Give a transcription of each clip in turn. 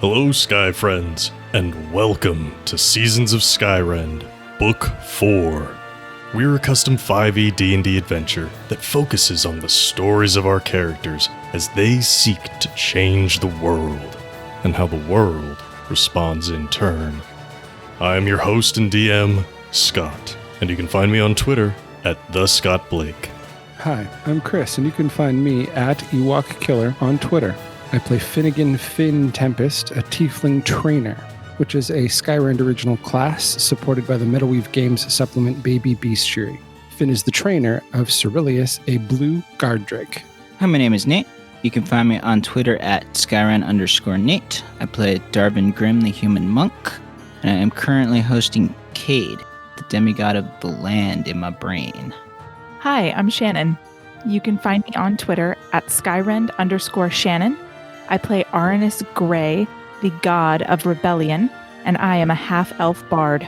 Hello, Sky Friends, and welcome to Seasons of Skyrend, Book 4. We're a custom 5e D&D adventure that focuses on the stories of our characters as they seek to change the world, and how the world responds in turn. I am your host and DM, Scott, and you can find me on Twitter at @TheScottBlake. Hi, I'm Chris, and you can find me at EwokKiller on Twitter. I play Finnigan Finn Tempest, a Tiefling Trainer, which is a Skyrend original class supported by the Metalweave Games supplement Baby Bestiary. Finn is the trainer of Cerilius, a blue guard drake. Hi, my name is Nate. You can find me on Twitter at Skyrend_Nate. I play Darvin Grimm, the human monk, and I am currently hosting Cade, the demigod of the land in my brain. Hi, I'm Shannon. You can find me on Twitter at Skyrend_Shannon. I play Arannis Grey, the god of rebellion, and I am a half-elf bard.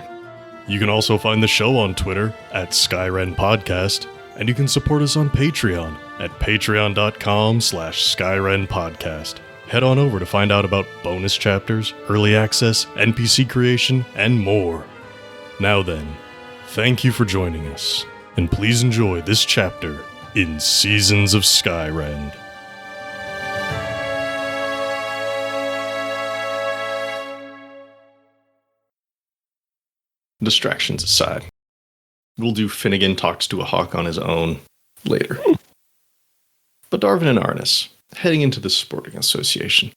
You can also find the show on Twitter at Skyrend Podcast, and you can support us on Patreon at patreon.com/Skyrend Podcast. Head on over to find out about bonus chapters, early access, NPC creation, and more. Now then, thank you for joining us, and please enjoy this chapter in Seasons of Skyrend. Distractions aside, we'll do Finnigan talks to a hawk on his own later. But Darvin and Arannis, heading into the Sporting Association.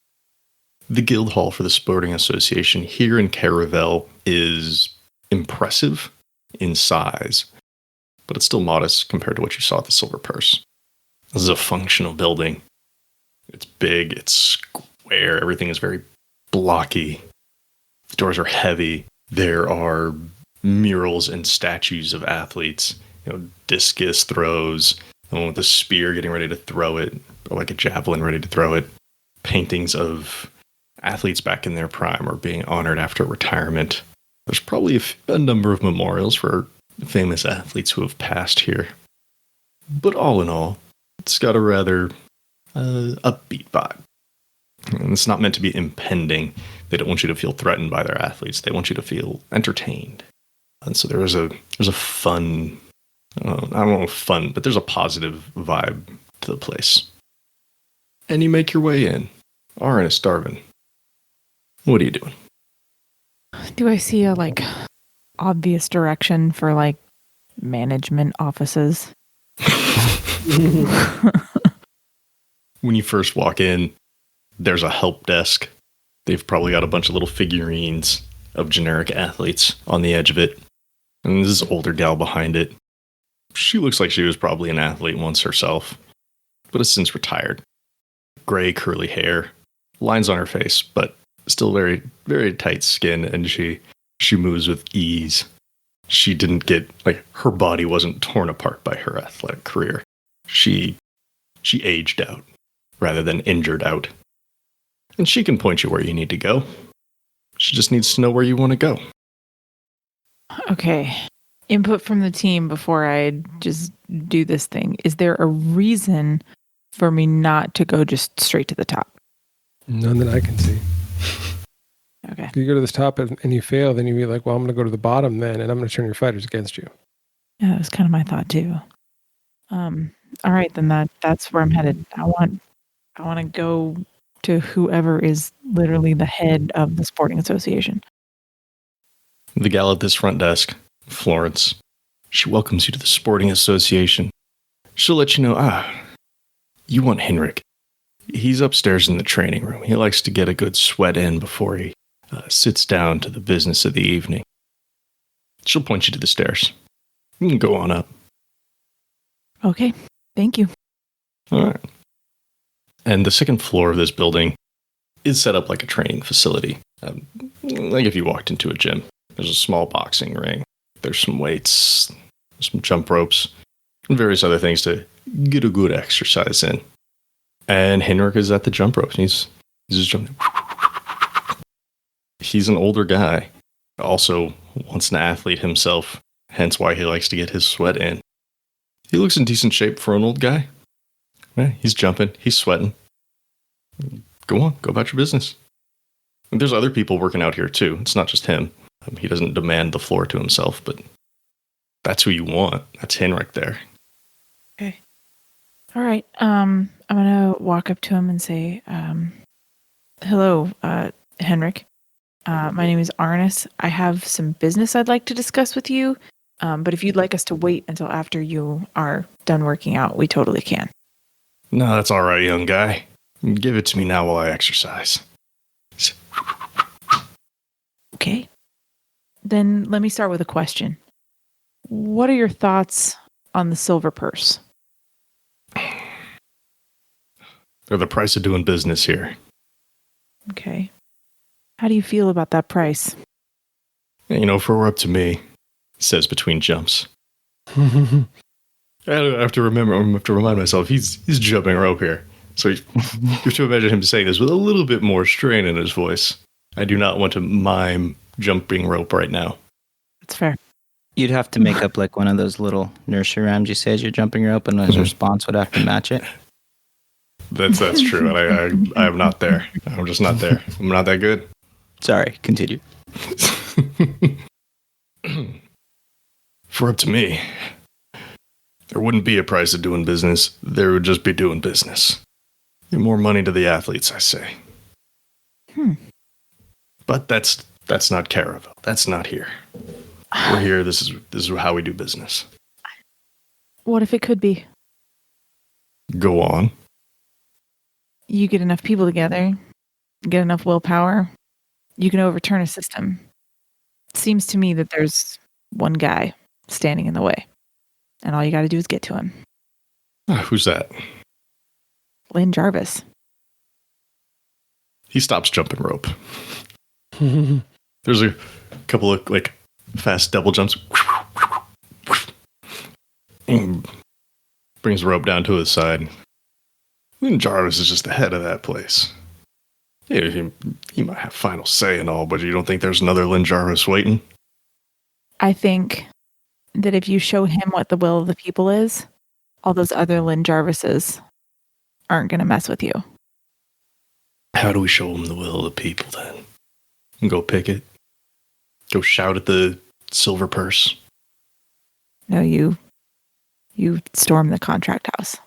The guild hall for the Sporting Association here in Caravel is impressive in size, but it's still modest compared to what you saw at the Silver Purse. This is a functional building. It's big, it's square, everything is very blocky. The doors are heavy. There are murals and statues of athletes, discus throws, one with a spear getting ready to throw it, or like a javelin ready to throw it. Paintings of athletes back in their prime or being honored after retirement. There's probably a number of memorials for famous athletes who have passed here. But all in all, it's got a rather upbeat vibe. And it's not meant to be impending. They don't want you to feel threatened by their athletes. They want you to feel entertained. And so there's a fun, I don't know fun, but there's a positive vibe to the place. And you make your way in. Arannis, Darvin, what are you doing? Do I see a, obvious direction for, management offices? When you first walk in, there's a help desk. They've probably got a bunch of little figurines of generic athletes on the edge of it. And there's this older gal behind it. She looks like she was probably an athlete once herself, but has since retired. Gray curly hair, lines on her face, but still very, very tight skin, and she moves with ease. She didn't get, her body wasn't torn apart by her athletic career. She aged out rather than injured out. And she can point you where you need to go. She just needs to know where you want to go. Okay. Input from the team before I just do this thing. Is there a reason for me not to go just straight to the top? None that I can see. Okay. If you go to the top and you fail, then you'd be like, well, I'm going to go to the bottom then, and I'm going to turn your fighters against you. Yeah, that was kind of my thought too. All right, then that's where I'm headed. I want to go to whoever is literally the head of the Sporting Association. The gal at this front desk, Florence, she welcomes you to the Sporting Association. She'll let you know, you want Henrik. He's upstairs in the training room. He likes to get a good sweat in before he sits down to the business of the evening. She'll point you to the stairs. You can go on up. Okay, thank you. All right. And the second floor of this building is set up like a training facility. Like if you walked into a gym, there's a small boxing ring. There's some weights, some jump ropes, and various other things to get a good exercise in. And Henrik is at the jump ropes. He's just jumping. He's an older guy. Also, once an athlete himself, hence why he likes to get his sweat in. He looks in decent shape for an old guy. Yeah, he's jumping. He's sweating. Go on. Go about your business. There's other people working out here too. It's not just him. He doesn't demand the floor to himself, but that's who you want. That's Henrik there. Okay. All right. I'm gonna walk up to him and say, "Hello, Henrik. My name is Arannis. I have some business I'd like to discuss with you. But if you'd like us to wait until after you are done working out, we totally can." No, that's all right, young guy. Give it to me now while I exercise. Okay. Then let me start with a question. What are your thoughts on the silver purse? They're the price of doing business here. Okay. How do you feel about that price? You know, if it were up to me, he says between jumps. I have to remind myself, he's jumping rope here. So you have to imagine him saying this with a little bit more strain in his voice. I do not want to mime jumping rope right now. That's fair. You'd have to make up like one of those little nursery rhymes you say as you're jumping rope, and his response would have to match it. That's true. And I am not there. I'm just not there. I'm not that good. Sorry, continue. For up to me, there wouldn't be a price of doing business. There would just be doing business. Give more money to the athletes, I say. But that's not Caravel. That's not here. We're here. This is how we do business. What if it could be? Go on. You get enough people together, get enough willpower, you can overturn a system. It seems to me that there's one guy standing in the way, and all you got to do is get to him. Who's that? Lynn Jarvis. He stops jumping rope. There's a couple of like fast double jumps. And brings the rope down to his side. Lynn Jarvis is just the head of that place. Yeah, he might have final say and all, but you don't think there's another Lynn Jarvis waiting? I think that if you show him what the will of the people is, all those other Lynn Jarvises aren't going to mess with you. How do we show him the will of the people then? Go pick it? Go shout at the silver purse? No, you storm the contract house.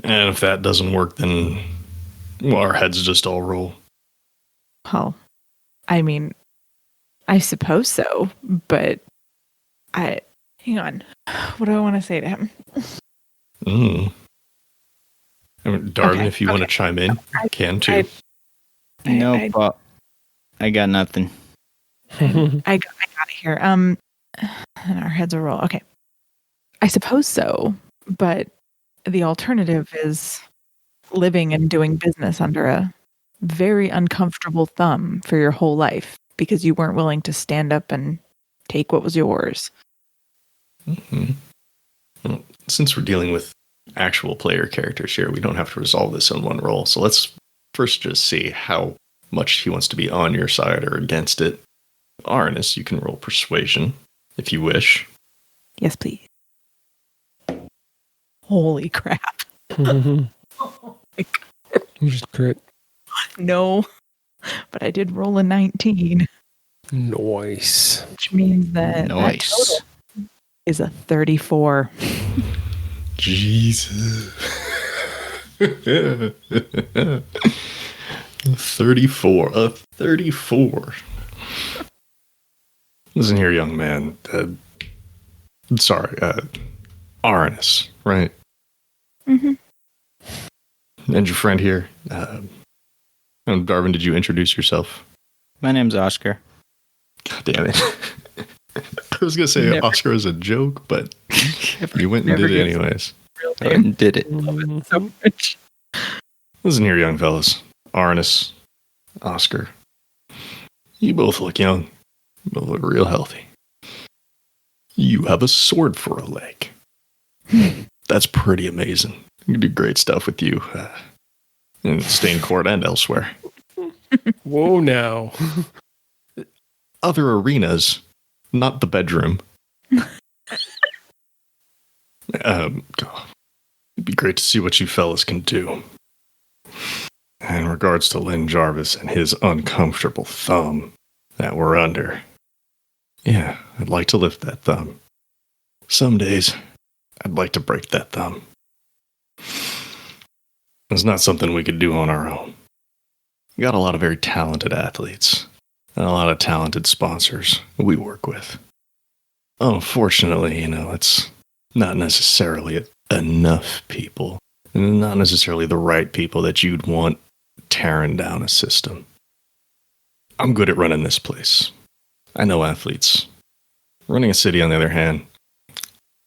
And if that doesn't work, then our heads just all roll. Well, I mean, I suppose so, but hang on. What do I want to say to him? I mean, Darvin, Okay, if you want to chime in, you can too. But I got nothing. I got it here. And our heads will roll. Okay. I suppose so, but the alternative is living and doing business under a very uncomfortable thumb for your whole life because you weren't willing to stand up and take what was yours. Well, since we're dealing with actual player characters here, we don't have to resolve this in one roll. So let's first just see how much he wants to be on your side or against it. Arannis, you can roll persuasion if you wish. Yes, please. Holy crap. You just crit. No, but I did roll a 19, Nice. which means that that total is a 34. Jesus. 34. A 34. Listen here, young man. Arannis, right? Mm-hmm. And your friend here. Darvin, did you introduce yourself? My name's Oscar. God damn it. I was going to say Oscar was a joke, but you went and did it anyways. And did it. So much. Listen here, young fellas. Arannis, Oscar. You both look young. You both look real healthy. You have a sword for a leg. That's pretty amazing. You can do great stuff with you in Stain Court and elsewhere. Whoa, now. Other arenas, not the bedroom. God, it'd be great to see what you fellas can do. In regards to Lynn Jarvis and his uncomfortable thumb that we're under, yeah, I'd like to lift that thumb. Some days, I'd like to break that thumb. It's not something we could do on our own. We got a lot of very talented athletes and a lot of talented sponsors we work with. Unfortunately, it's not necessarily enough people, and not necessarily the right people that you'd want tearing down a system. I'm good at running this place. I know athletes. Running a city, on the other hand,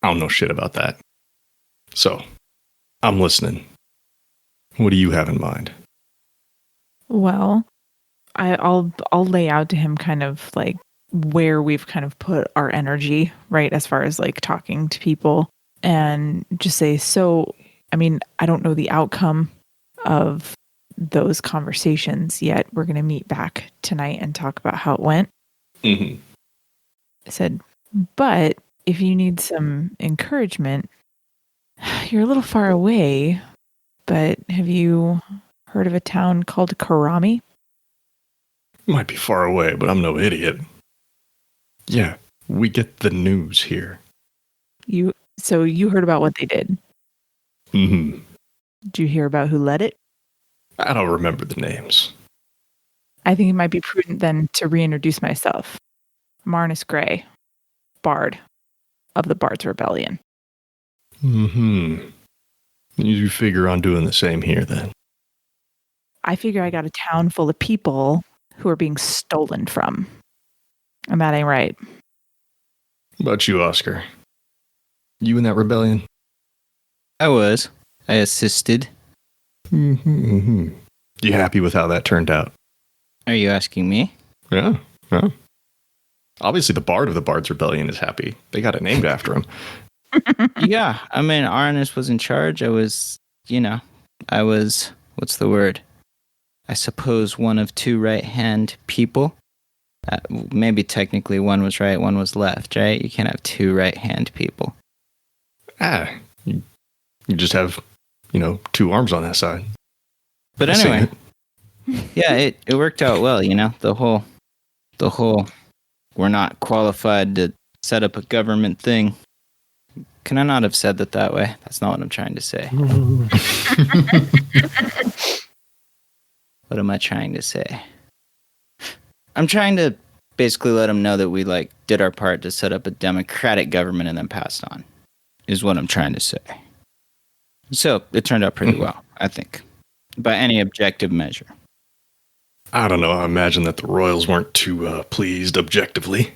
I don't know shit about that. So, I'm listening. What do you have in mind? Well, I'll lay out to him kind of like where we've kind of put our energy, right, as far as like talking to people, and just say, so, I mean, I don't know the outcome of those conversations yet. We're going to meet back tonight and talk about how it went. Mm-hmm. I said, but if you need some encouragement, you're a little far away, but have you heard of a town called Karami? Might be far away, but I'm no idiot. Yeah, we get the news here. So you heard about what they did? Mm-hmm. Did you hear about who led it? I don't remember the names. I think it might be prudent then to reintroduce myself. I'm Arannis Gray, Bard of the Bard's Rebellion. Mm-hmm. You figure on doing the same here, then? I figure I got a town full of people who are being stolen from. And that ain't right. What about you, Oscar? You in that rebellion? I was. I assisted. Mm-hmm. You happy with how that turned out? Are you asking me? Yeah. Obviously, the Bard of the Bard's Rebellion is happy. They got it named after him. Yeah, I mean, Arannis was in charge. I was, what's the word? I suppose one of two right-hand people. Maybe technically one was right, one was left, right? You can't have two right-hand people. You just have, two arms on that side. But anyway, yeah, it worked out well, the whole, we're not qualified to set up a government thing. Can I not have said that way? That's not what I'm trying to say. What am I trying to say? I'm trying to basically let them know that we did our part to set up a democratic government and then passed on, is what I'm trying to say. So it turned out pretty well, I think, by any objective measure. I don't know. I imagine that the Royals weren't too pleased objectively.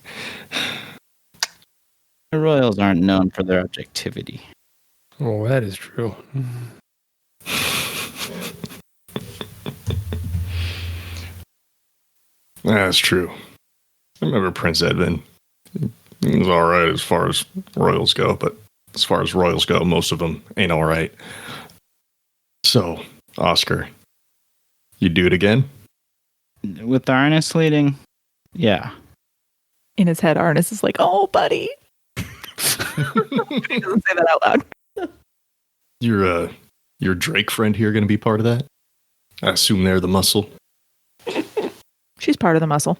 The Royals aren't known for their objectivity. Oh, that is true. That's true. I remember Prince Edmund. He was all right as far as Royals go, but as far as Royals go, most of them ain't all right. So, Oscar, you do it again? With Arannis leading, yeah. In his head, Arannis is like, oh, buddy. He doesn't say that out loud. Your Drake friend here going to be part of that? I assume they're the muscle. She's part of the muscle.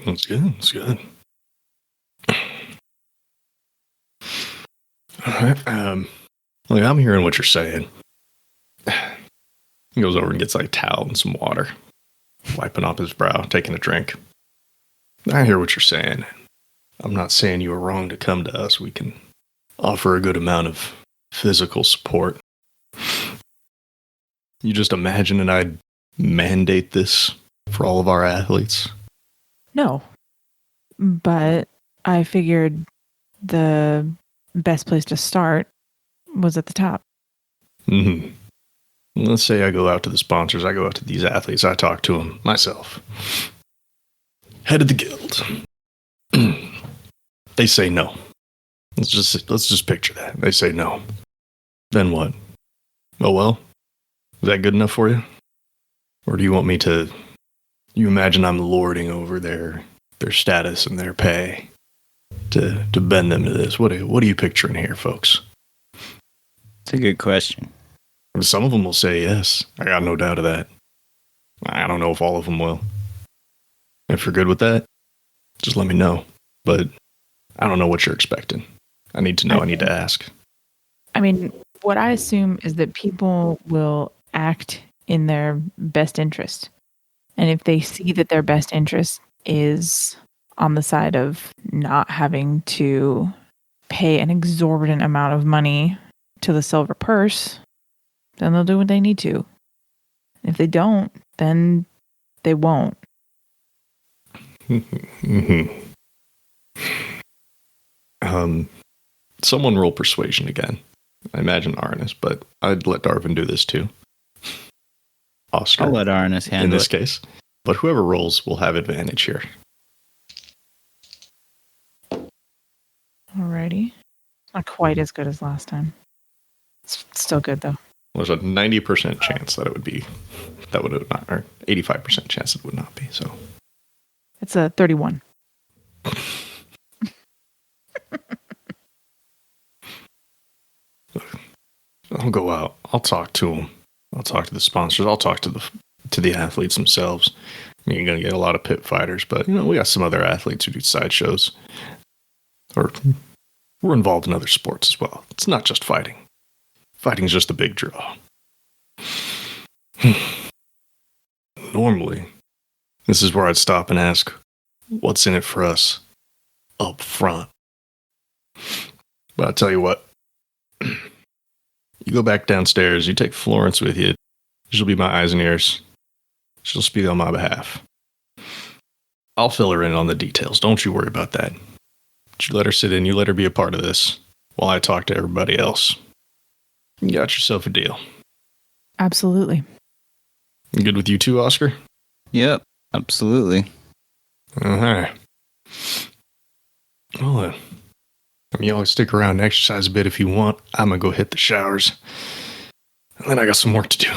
That's good. That's good. All right. I'm hearing what you're saying. He goes over and gets a towel and some water, wiping off his brow, taking a drink. I hear what you're saying. I'm not saying you were wrong to come to us. We can offer a good amount of physical support. You just imagine and I'd mandate this for all of our athletes? No. But I figured the best place to start was at the top. Mm-hmm. Let's say I go out to the sponsors. I go out to these athletes. I talk to them myself. Head of the guild. They say no. Let's just picture that. They say no. Then what? Oh well? Is that good enough for you? Or do you want me to... You imagine I'm lording over their status and their pay to bend them to this. What are you picturing here, folks? It's a good question. Some of them will say yes. I got no doubt of that. I don't know if all of them will. If you're good with that, just let me know. But I don't know what you're expecting. I need to know. I need to ask. I mean, what I assume is that people will act in their best interest. And if they see that their best interest is on the side of not having to pay an exorbitant amount of money to the silver purse, then they'll do what they need to. If they don't, then they won't. Someone roll persuasion again. I imagine Arannis, but I'd let Darvin do this too. Oscar. I'll let Arannis handle it. In this case. But whoever rolls will have advantage here. Alrighty. Not quite as good as last time. It's still good though. There's a 90% chance that it would be, that would not, or 85% chance it would not be. So it's a 31. I'll go out. I'll talk to them. I'll talk to the sponsors. I'll talk to the athletes themselves. I mean, you're going to get a lot of pit fighters, but we got some other athletes who do sideshows. Or we're involved in other sports as well. It's not just fighting. Fighting's just a big draw. Normally, this is where I'd stop and ask, what's in it for us up front? But I'll tell you what. You go back downstairs, you take Florence with you. She'll be my eyes and ears. She'll speak on my behalf. I'll fill her in on the details. Don't you worry about that. But you let her sit in, you let her be a part of this while I talk to everybody else. You got yourself a deal. Absolutely. Good with you too, Oscar? Yep, absolutely. Alright. Well, you always stick around and exercise a bit if you want. I'm going to go hit the showers. And then I got some work to do.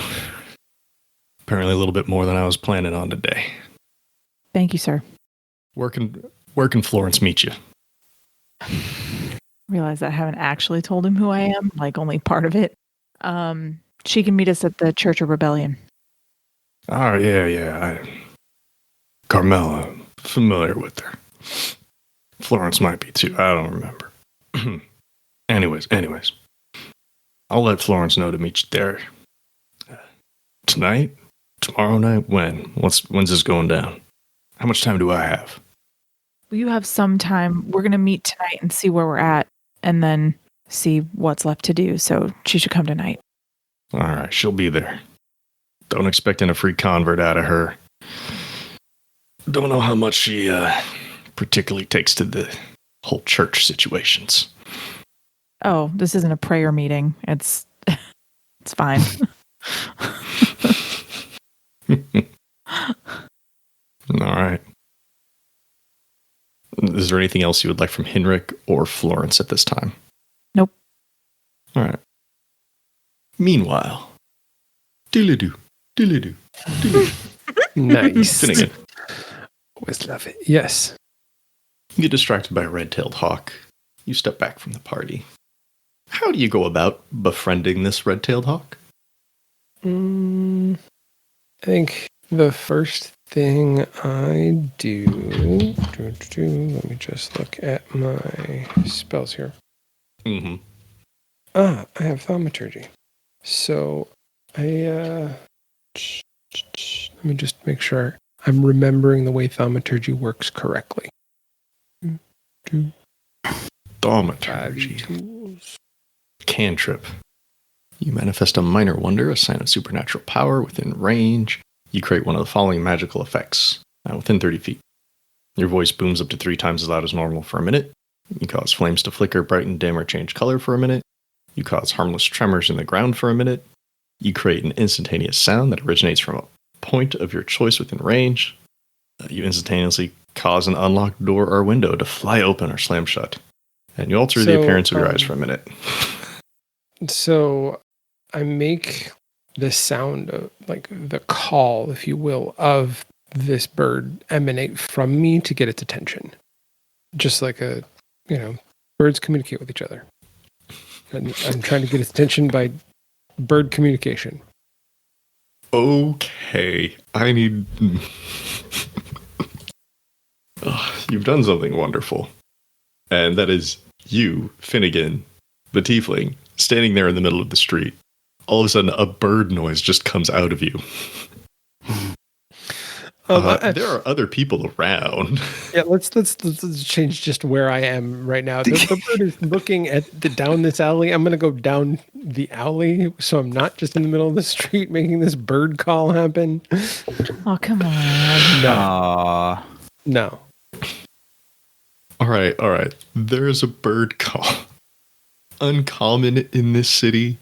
Apparently a little bit more than I was planning on today. Thank you, sir. Where can Florence meet you? Realize I haven't actually told him who I am, like only part of it. She can meet us at the Church of Rebellion. Oh, yeah. Carmela, familiar with her. Florence might be too. I don't remember. Anyways. I'll let Florence know to meet you there. Tonight? Tomorrow night? When? When's this going down? How much time do I have? Well, you have some time. We're going to meet tonight and see where we're at, and then see what's left to do. So she should come tonight. All right, she'll be there. Don't expect a free convert out of her. Don't know how much she particularly takes to the whole church situations. Oh, this isn't a prayer meeting. It's fine. All right. Is there anything else you would like from Henrik or Florence at this time? Nope. All right. Meanwhile, doodle-doo. Nice. Finnigan. Always love it. Yes. You get distracted by a red-tailed hawk. You step back from the party. How do you go about befriending this red-tailed hawk? I think the first thing I do, let me just look at my spells here. Mm-hmm. I have thaumaturgy. So let me just make sure I'm remembering the way thaumaturgy works correctly. Thaumaturgy. Cantrip. You manifest a minor wonder, a sign of supernatural power within range. You create one of the following magical effects within 30 feet. Your voice booms up to 3 times as loud as normal for a minute. You cause flames to flicker, brighten, dim, or change color for a minute. You cause harmless tremors in the ground for a minute. You create an instantaneous sound that originates from a point of your choice within range. You instantaneously cause an unlocked door or window to fly open or slam shut. And you alter the appearance of your eyes for a minute. So I make the sound of, like, the call, if you will, of this bird emanate from me to get its attention. Just like birds communicate with each other. I'm trying to get his attention by bird communication. Okay, I need... You've done something wonderful. And that is you, Finnigan, the tiefling, standing there in the middle of the street. All of a sudden, a bird noise just comes out of you. There are other people around. Yeah, let's change just where I am right now. The bird is looking down this alley. I'm going to go down the alley, so I'm not just in the middle of the street making this bird call happen. Oh, come on. No. All right. There's a bird call. Uncommon in this city.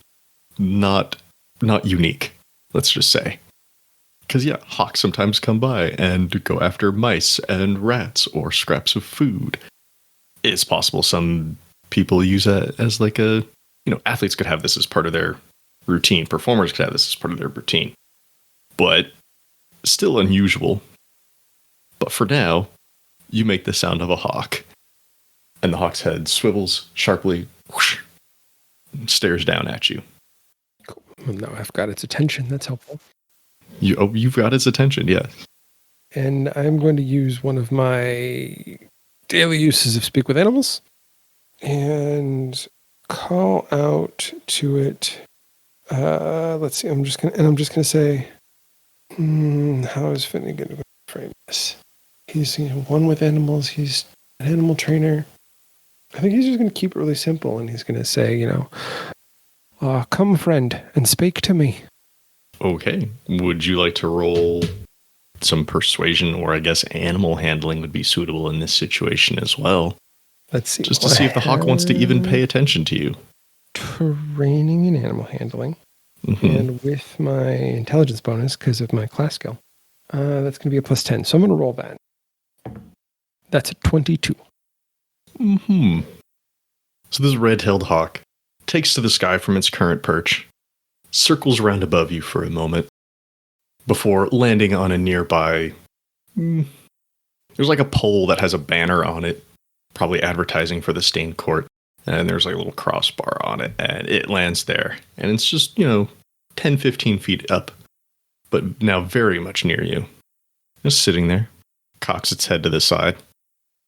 Not unique, let's just say. Because, yeah, hawks sometimes come by and go after mice and rats or scraps of food. It's possible some people use it as like a, athletes could have this as part of their routine. Performers could have this as part of their routine. But still unusual. But for now, you make the sound of a hawk. And the hawk's head swivels sharply, whoosh, and stares down at you. Cool. Well, now I've got its attention. That's helpful. You've got its attention, yes. And I'm going to use one of my daily uses of Speak with Animals and call out to it. Let's see. I'm just gonna say, how is Finnigan going to frame this? He's one with animals. He's an animal trainer. I think he's just going to keep it really simple, and he's going to say, come, friend, and speak to me. Okay. Would you like to roll some persuasion, or I guess animal handling would be suitable in this situation as well? Let's see. Just to see if the hawk wants to even pay attention to you. Training in animal handling. Mm-hmm. And with my intelligence bonus, because of my class skill, that's going to be a +10. So I'm going to roll that. That's a 22. Mm-hmm. So this red-tailed hawk takes to the sky from its current perch, circles around above you for a moment, before landing on a nearby... There's like a pole that has a banner on it, probably advertising for the stained court, and there's like a little crossbar on it, and it lands there. And it's just, 10, 15 feet up, but now very much near you. Just sitting there, cocks its head to the side.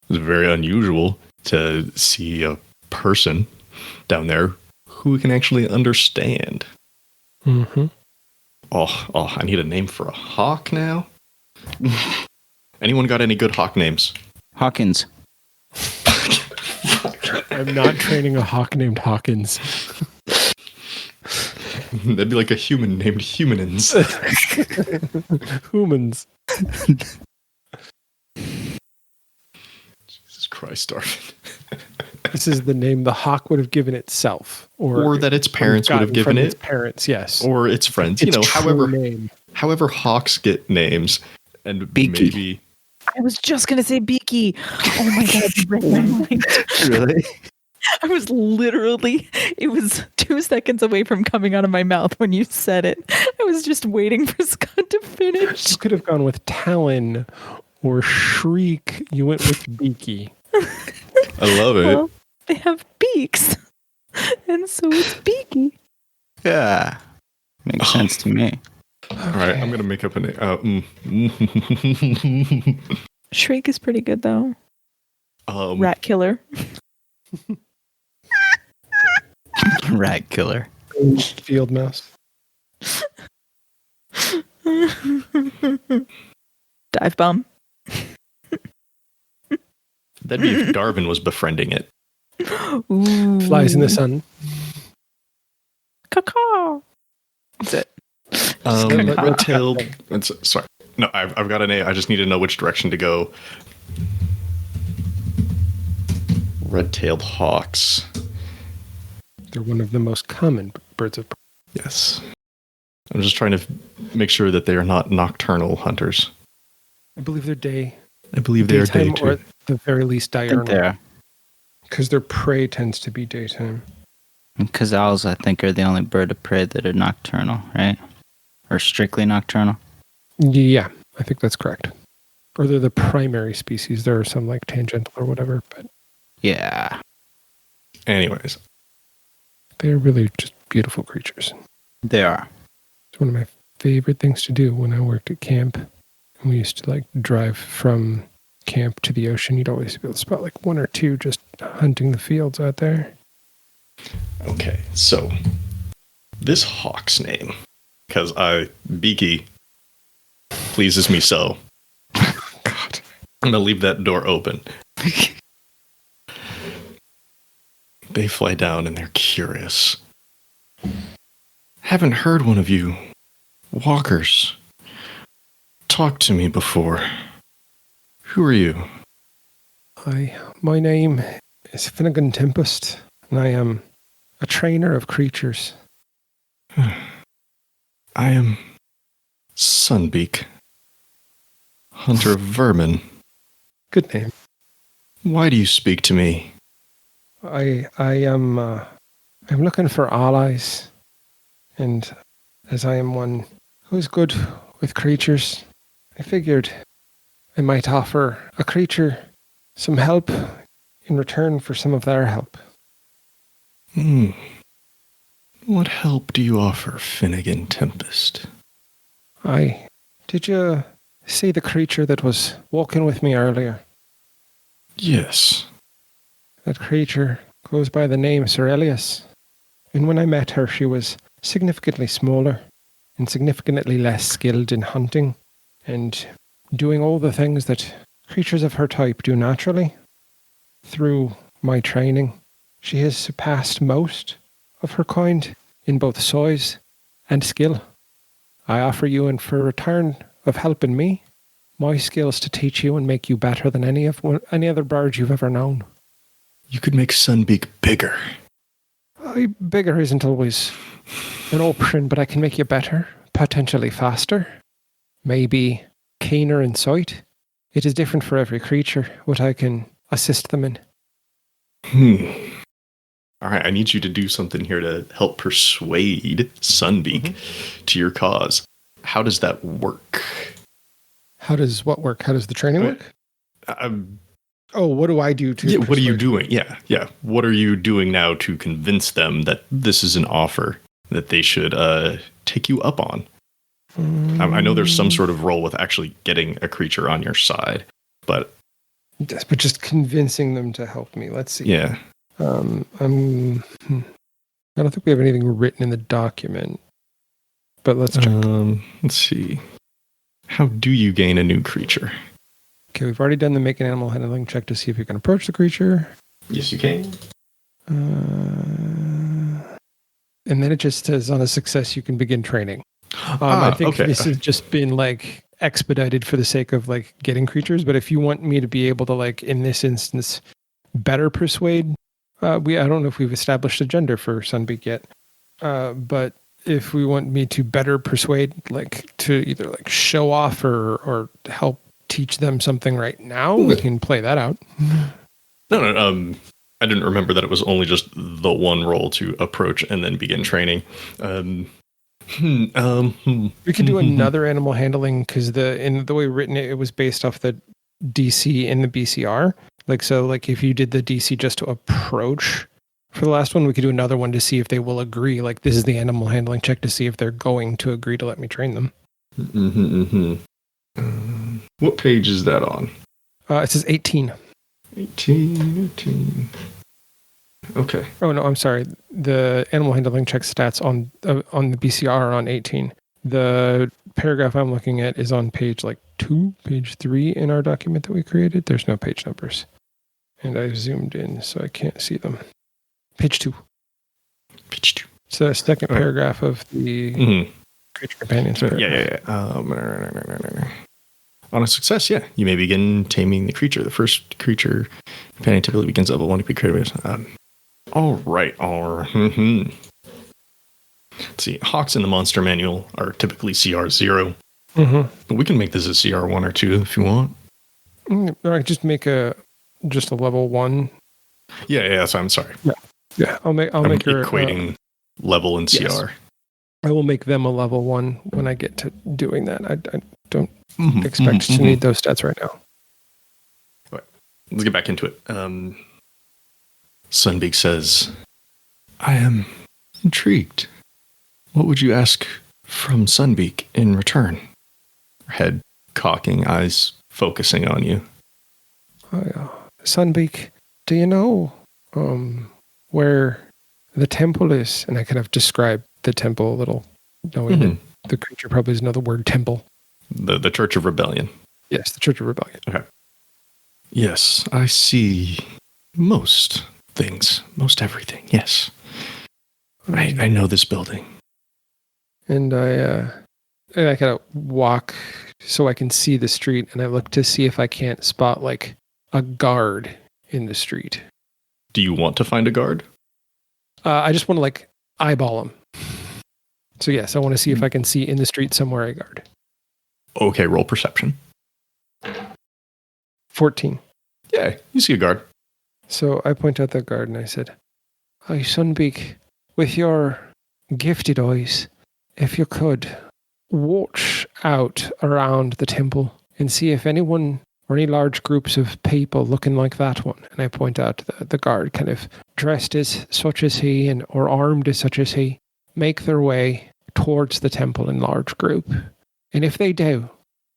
It's very unusual to see a person down there who can actually understand. Mm-hmm. Oh, I need a name for a hawk now. Anyone got any good hawk names? Hawkins. I'm not training a hawk named Hawkins. That'd be like a human named Humanins. Humans. Jesus Christ, Darvin. This is the name the hawk would have given itself, or that its parents would have given it. Its parents, yes, or its friends. However hawks get names, and Beaky. Maybe. I was just going to say Beaky. Oh my God, you read my mind. Really? I was literally, it was 2 seconds away from coming out of my mouth when you said it. I was just waiting for Scott to finish. You could have gone with Talon or Shriek. You went with Beaky. I love it. Well, they have beaks, and so it's Beaky. Yeah. Makes sense to me. All right, I'm going to make up a name. Shriek is pretty good, though. Rat killer. Rat killer. Field mouse. Dive bomb. That'd be if Darvin was befriending it. Ooh. Flies in the sun. Caw. That's it. Red-tailed. Sorry. No, I've got an A. I just need to know which direction to go. Red-tailed hawks. They're one of the most common birds of prey. Yes. I'm just trying to make sure that they are not nocturnal hunters. I believe they're day. I believe they are day daytime, or too. at the very least diurnal. There. Because their prey tends to be daytime. Because owls, I think, are the only bird of prey that are nocturnal, right? Or strictly nocturnal. Yeah, I think that's correct. Or they're the primary species. There are some like tangential or whatever, but Yeah. Anyways. They're really just beautiful creatures. They are. It's one of my favorite things to do when I worked at camp. And we used to like drive from camp to the ocean. You'd always be able to spot like one or two just hunting the fields out there. Okay, so this hawk's name, because Beaky pleases me so. God, I'm gonna leave that door open. They fly down and they're curious. Haven't heard one of you walkers talk to me before. Who are you? Hi, my name is Finnigan Tempest, and I am a trainer of creatures. I am Sunbeak, hunter of vermin. Good name. Why do you speak to me? I'm looking for allies, and as I am one who's good with creatures, I figured I might offer a creature some help in return for some of their help. What help do you offer, Finnigan Tempest? Did you see the creature that was walking with me earlier? Yes. That creature goes by the name Cerelius. And when I met her, she was significantly smaller and significantly less skilled in hunting and doing all the things that creatures of her type do naturally. Through my training, she has surpassed most of her kind in both size and skill. I offer you, and for return of helping me, my skills to teach you and make you better than any other bird you've ever known. You could make Sunbeak bigger. Bigger isn't always an option, but I can make you better, potentially faster, maybe keener in sight. It is different for every creature, what I can assist them in. All right, I need you to do something here to help persuade Sunbeak to your cause. How does that work? How does what work? How does the training work? What do I do to Yeah, what are you doing? Yeah. What are you doing now to convince them that this is an offer that they should take you up on? I know there's some sort of role with actually getting a creature on your side, but just convincing them to help me. Let's see. Yeah. I don't think we have anything written in the document, but let's check. Let's see. How do you gain a new creature? Okay, we've already done the make an animal handling check to see if you can approach the creature. Yes, you can. And then it just says on a success you can begin training. I think this has just been like expedited for the sake of like getting creatures, but if you want me to be able to like in this instance better persuade, I don't know if we've established a gender for Sunbeak yet, but if we want me to better persuade, like to either like show off or help teach them something right now, we can play that out. No. I didn't remember that it was only just the one roll to approach and then begin training. We could do another animal handling because in the way written it was based off the DC in the BCR. Like if you did the DC just to approach for the last one, we could do another one to see if they will agree. Like this is the animal handling check to see if they're going to agree to let me train them. What page is that on? It says 18. 18. Okay. Oh no, I'm sorry. The animal handling check stats on the BCR are on 18. The paragraph I'm looking at is on page 3 in our document that we created. There's no page numbers. And I zoomed in so I can't see them. Page 2. Page 2. It's the second paragraph of the creature companions paragraph. Yeah. On a success, you may begin taming the creature. The first creature companion typically begins level 1 to be created. All right. Let's see. Hawks in the monster manual are typically CR 0. But we can make this a CR 1 or 2 if you want. I just make a level 1. Yeah. So I'm sorry. Yeah. I'll make her equating level and CR. Yes. I will make them a level 1 when I get to doing that. I don't expect to need those stats right now. All right. Let's get back into it. Sunbeak says, I am Intrigued. What would you ask from Sunbeak in return? Head cocking, eyes focusing on you. Sunbeak, do you know where the temple is? And I kind of describe the temple a little, knowing that the creature probably doesn't know the word temple. The Church of Rebellion. Yes, the Church of Rebellion. Okay. Yes, I see most things, most everything, yes. I know this building. And I kind of walk so I can see the street, and I look to see if I can't spot like a guard in the street. Do you want to find a guard? I just want to like eyeball him. So yes, I want to see if I can see in the street somewhere a guard. Okay, roll perception. 14. Yeah, you see a guard. So I point out that guard and I said, "Hi, Sunbeak, with your gifted eyes, if you could watch out around the temple and see if anyone or any large groups of people looking like that one." And I point out the guard kind of dressed as such as he or armed as such as he make their way towards the temple in large group. And if they do,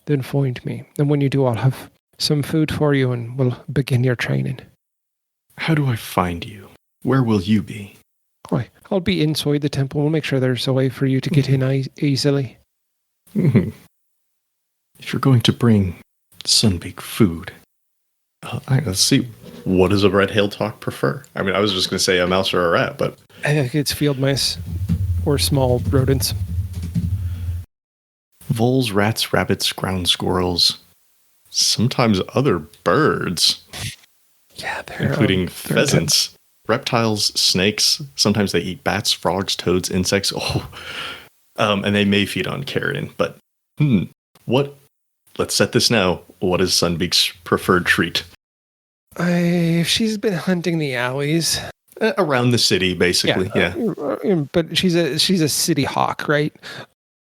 then find me. And when you do, I'll have some food for you and we'll begin your training. How do I find you? Where will you be? I'll be inside the temple. We'll make sure there's a way for you to get in easily. Mm-hmm. If you're going to bring Sunbeak food, let's see. What does a red hail talk prefer? I mean, I was just going to say a mouse or a rat, but I think it's field mice or small rodents. Voles, rats, rabbits, ground squirrels, sometimes other birds. Yeah, including pheasants, reptiles, snakes. Sometimes they eat bats, frogs, toads, insects. And they may feed on carrion. But what? Let's set this now. What is Sunbeak's preferred treat? She's been hunting the alleys around the city, basically. Yeah. But she's a city hawk, right?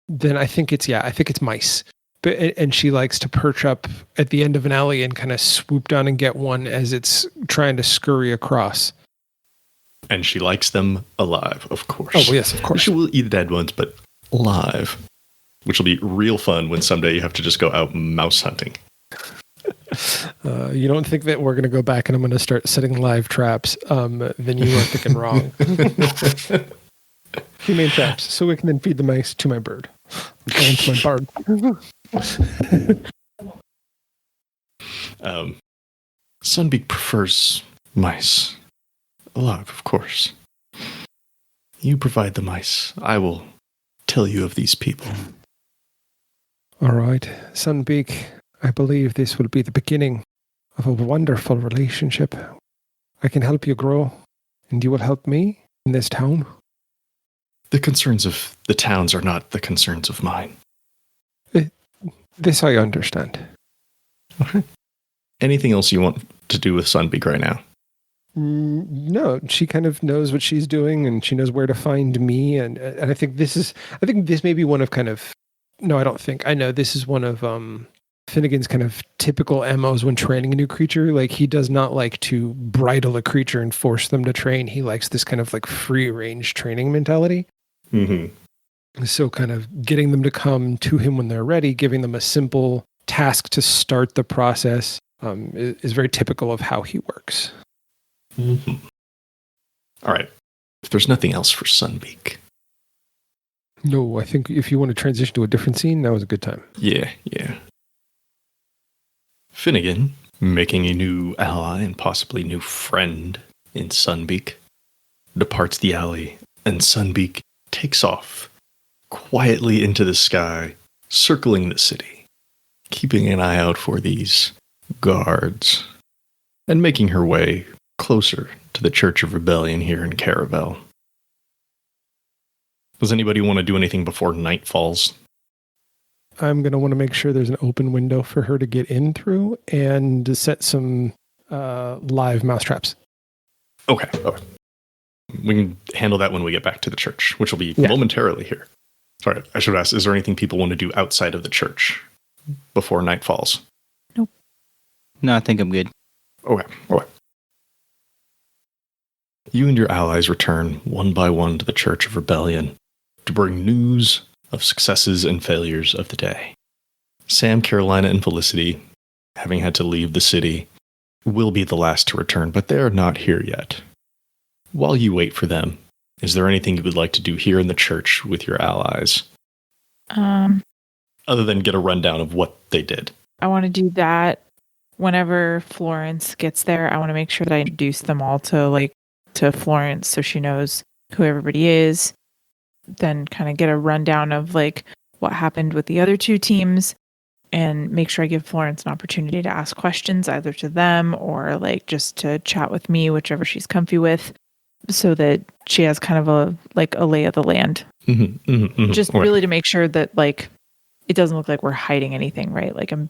Then I think it's mice. And she likes to perch up at the end of an alley and kind of swoop down and get one as it's trying to scurry across. And she likes them alive, of course. Oh, well, yes, of course. She will eat the dead ones, but alive. Which will be real fun when someday you have to just go out mouse hunting. You don't think that we're going to go back and I'm going to start setting live traps, then you are thinking wrong. Humane traps, so we can then feed the mice to my bird. And to my bard. Sunbeak prefers mice. Alive, of course. You provide the mice. I will tell you of these people. All right, Sunbeak, I believe this will be the beginning of a wonderful relationship. I can help you grow, and you will help me in this town. The concerns of the towns are not the concerns of mine. This I understand. Okay. Anything else you want to do with Sunbeak right now? No, she kind of knows what she's doing, and she knows where to find me. And I think this may be one of kind of. No, I don't think. I know this is one of Finnigan's kind of typical MOs when training a new creature. Like, he does not like to bridle a creature and force them to train. He likes this kind of like free range training mentality. Mm-hmm. So kind of getting them to come to him when they're ready, giving them a simple task to start the process is very typical of how he works. Mm-hmm. All right. If there's nothing else for Sunbeak. No, I think if you want to transition to a different scene, now is a good time. Yeah. Finnigan, making a new ally and possibly new friend in Sunbeak, departs the alley, and Sunbeak takes off quietly into the sky, circling the city, keeping an eye out for these guards, and making her way closer to the Church of Rebellion here in Caravel. Does anybody want to do anything before night falls? I'm going to want to make sure there's an open window for her to get in through and to set some live mouse traps. Okay. We can handle that when we get back to the church, which will be momentarily here. Sorry, I should ask, is there anything people want to do outside of the church before night falls? Nope. No, I think I'm good. Okay. You and your allies return one by one to the Church of Rebellion to bring news of successes and failures of the day. Sam, Carolina, and Felicity, having had to leave the city, will be the last to return, but they are not here yet. While you wait for them, is there anything you would like to do here in the church with your allies? Other than get a rundown of what they did. I want to do that. Whenever Florence gets there, I want to make sure that I introduce them all to Florence so she knows who everybody is. Then kind of get a rundown of what happened with the other two teams and make sure I give Florence an opportunity to ask questions either to them or just to chat with me, whichever she's comfy with, so that she has kind of a lay of the land. Just really to make sure that it doesn't look like we're hiding anything, right? I'm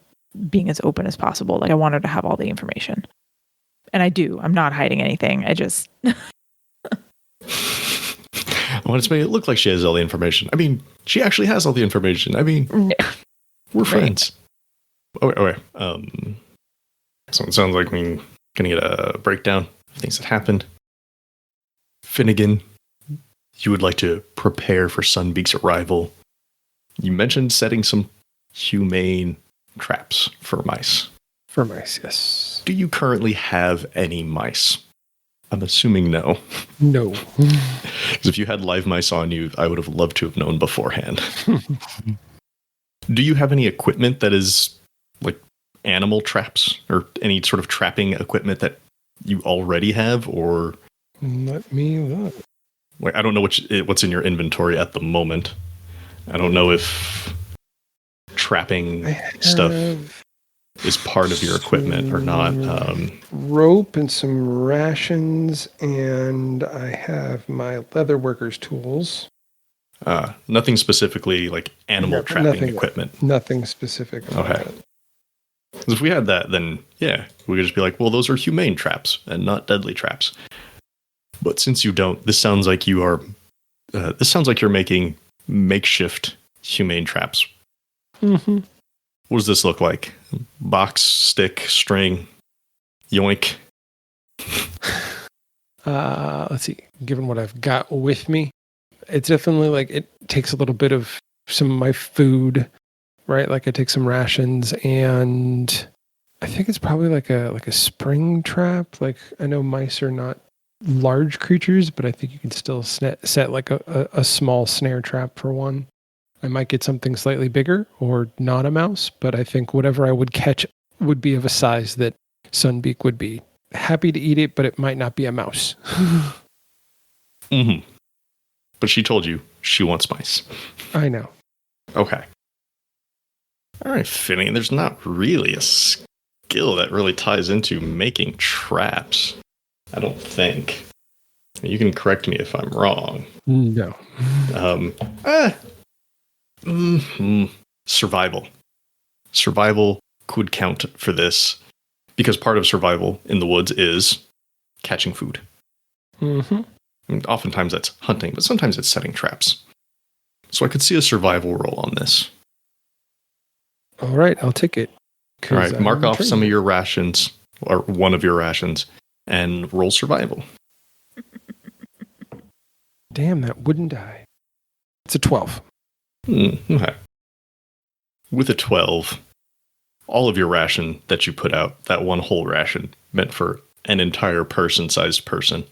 being as open as possible. I want her to have all the information. And I do. I'm not hiding anything. I just... I want to make it look like she has all the information. I mean, she actually has all the information. I mean, we're friends. Okay. So it sounds like we're going to get a breakdown of things that happened. Finnigan, you would like to prepare for Sunbeak's arrival. You mentioned setting some humane traps for mice. For mice, yes. Do you currently have any mice? I'm assuming no. No. Because if you had live mice on you, I would have loved to have known beforehand. Do you have any equipment that is animal traps or any sort of trapping equipment that you already have? Or let me look. I don't know what's in your inventory at the moment. I don't know if trapping stuff is part of your equipment or not. Rope and some rations, and I have my leather workers tools. Nothing specifically animal trapping equipment. Nothing specific about that. If we had that, then yeah, we could just be well, those are humane traps and not deadly traps. But since you don't, this sounds like you are. This sounds like you're making makeshift humane traps. Mm-hmm. What does this look like? Box, stick, string, yoink. Let's see. Given what I've got with me, it's definitely it takes a little bit of some of my food, right? I take some rations, and I think it's probably like a spring trap. I know mice are not large creatures, but I think you can still set a small snare trap for one. I might get something slightly bigger or not a mouse, but I think whatever I would catch would be of a size that Sunbeak would be happy to eat it, but it might not be a mouse. Mm-hmm. But she told you she wants mice. I know. Okay. All right, Finnigan, there's not really a skill that really ties into making traps. I don't think. You can correct me if I'm wrong. No. Survival. Survival could count for this because part of survival in the woods is catching food. Mm-hmm. Oftentimes that's hunting, but sometimes it's setting traps. So I could see a survival roll on this. All right, I'll take it. All right, mark off some of your rations, or one of your rations, and roll survival. Damn, that wouldn't die. It's a 12. Okay. With a 12, all of your ration that you put out, that one whole ration meant for an entire person-sized person,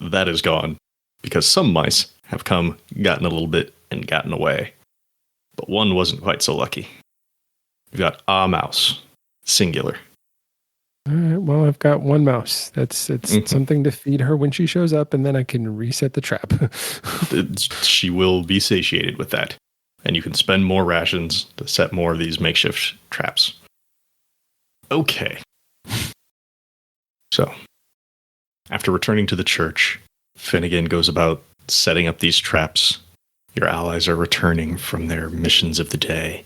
that is gone because some mice have come, gotten a little bit, and gotten away. But one wasn't quite so lucky. You've got a mouse, singular. All right, well, I've got one mouse. It's something to feed her when she shows up, and then I can reset the trap. She will be satiated with that. And you can spend more rations to set more of these makeshift traps. Okay. So, after returning to the church, Finnigan goes about setting up these traps. Your allies are returning from their missions of the day,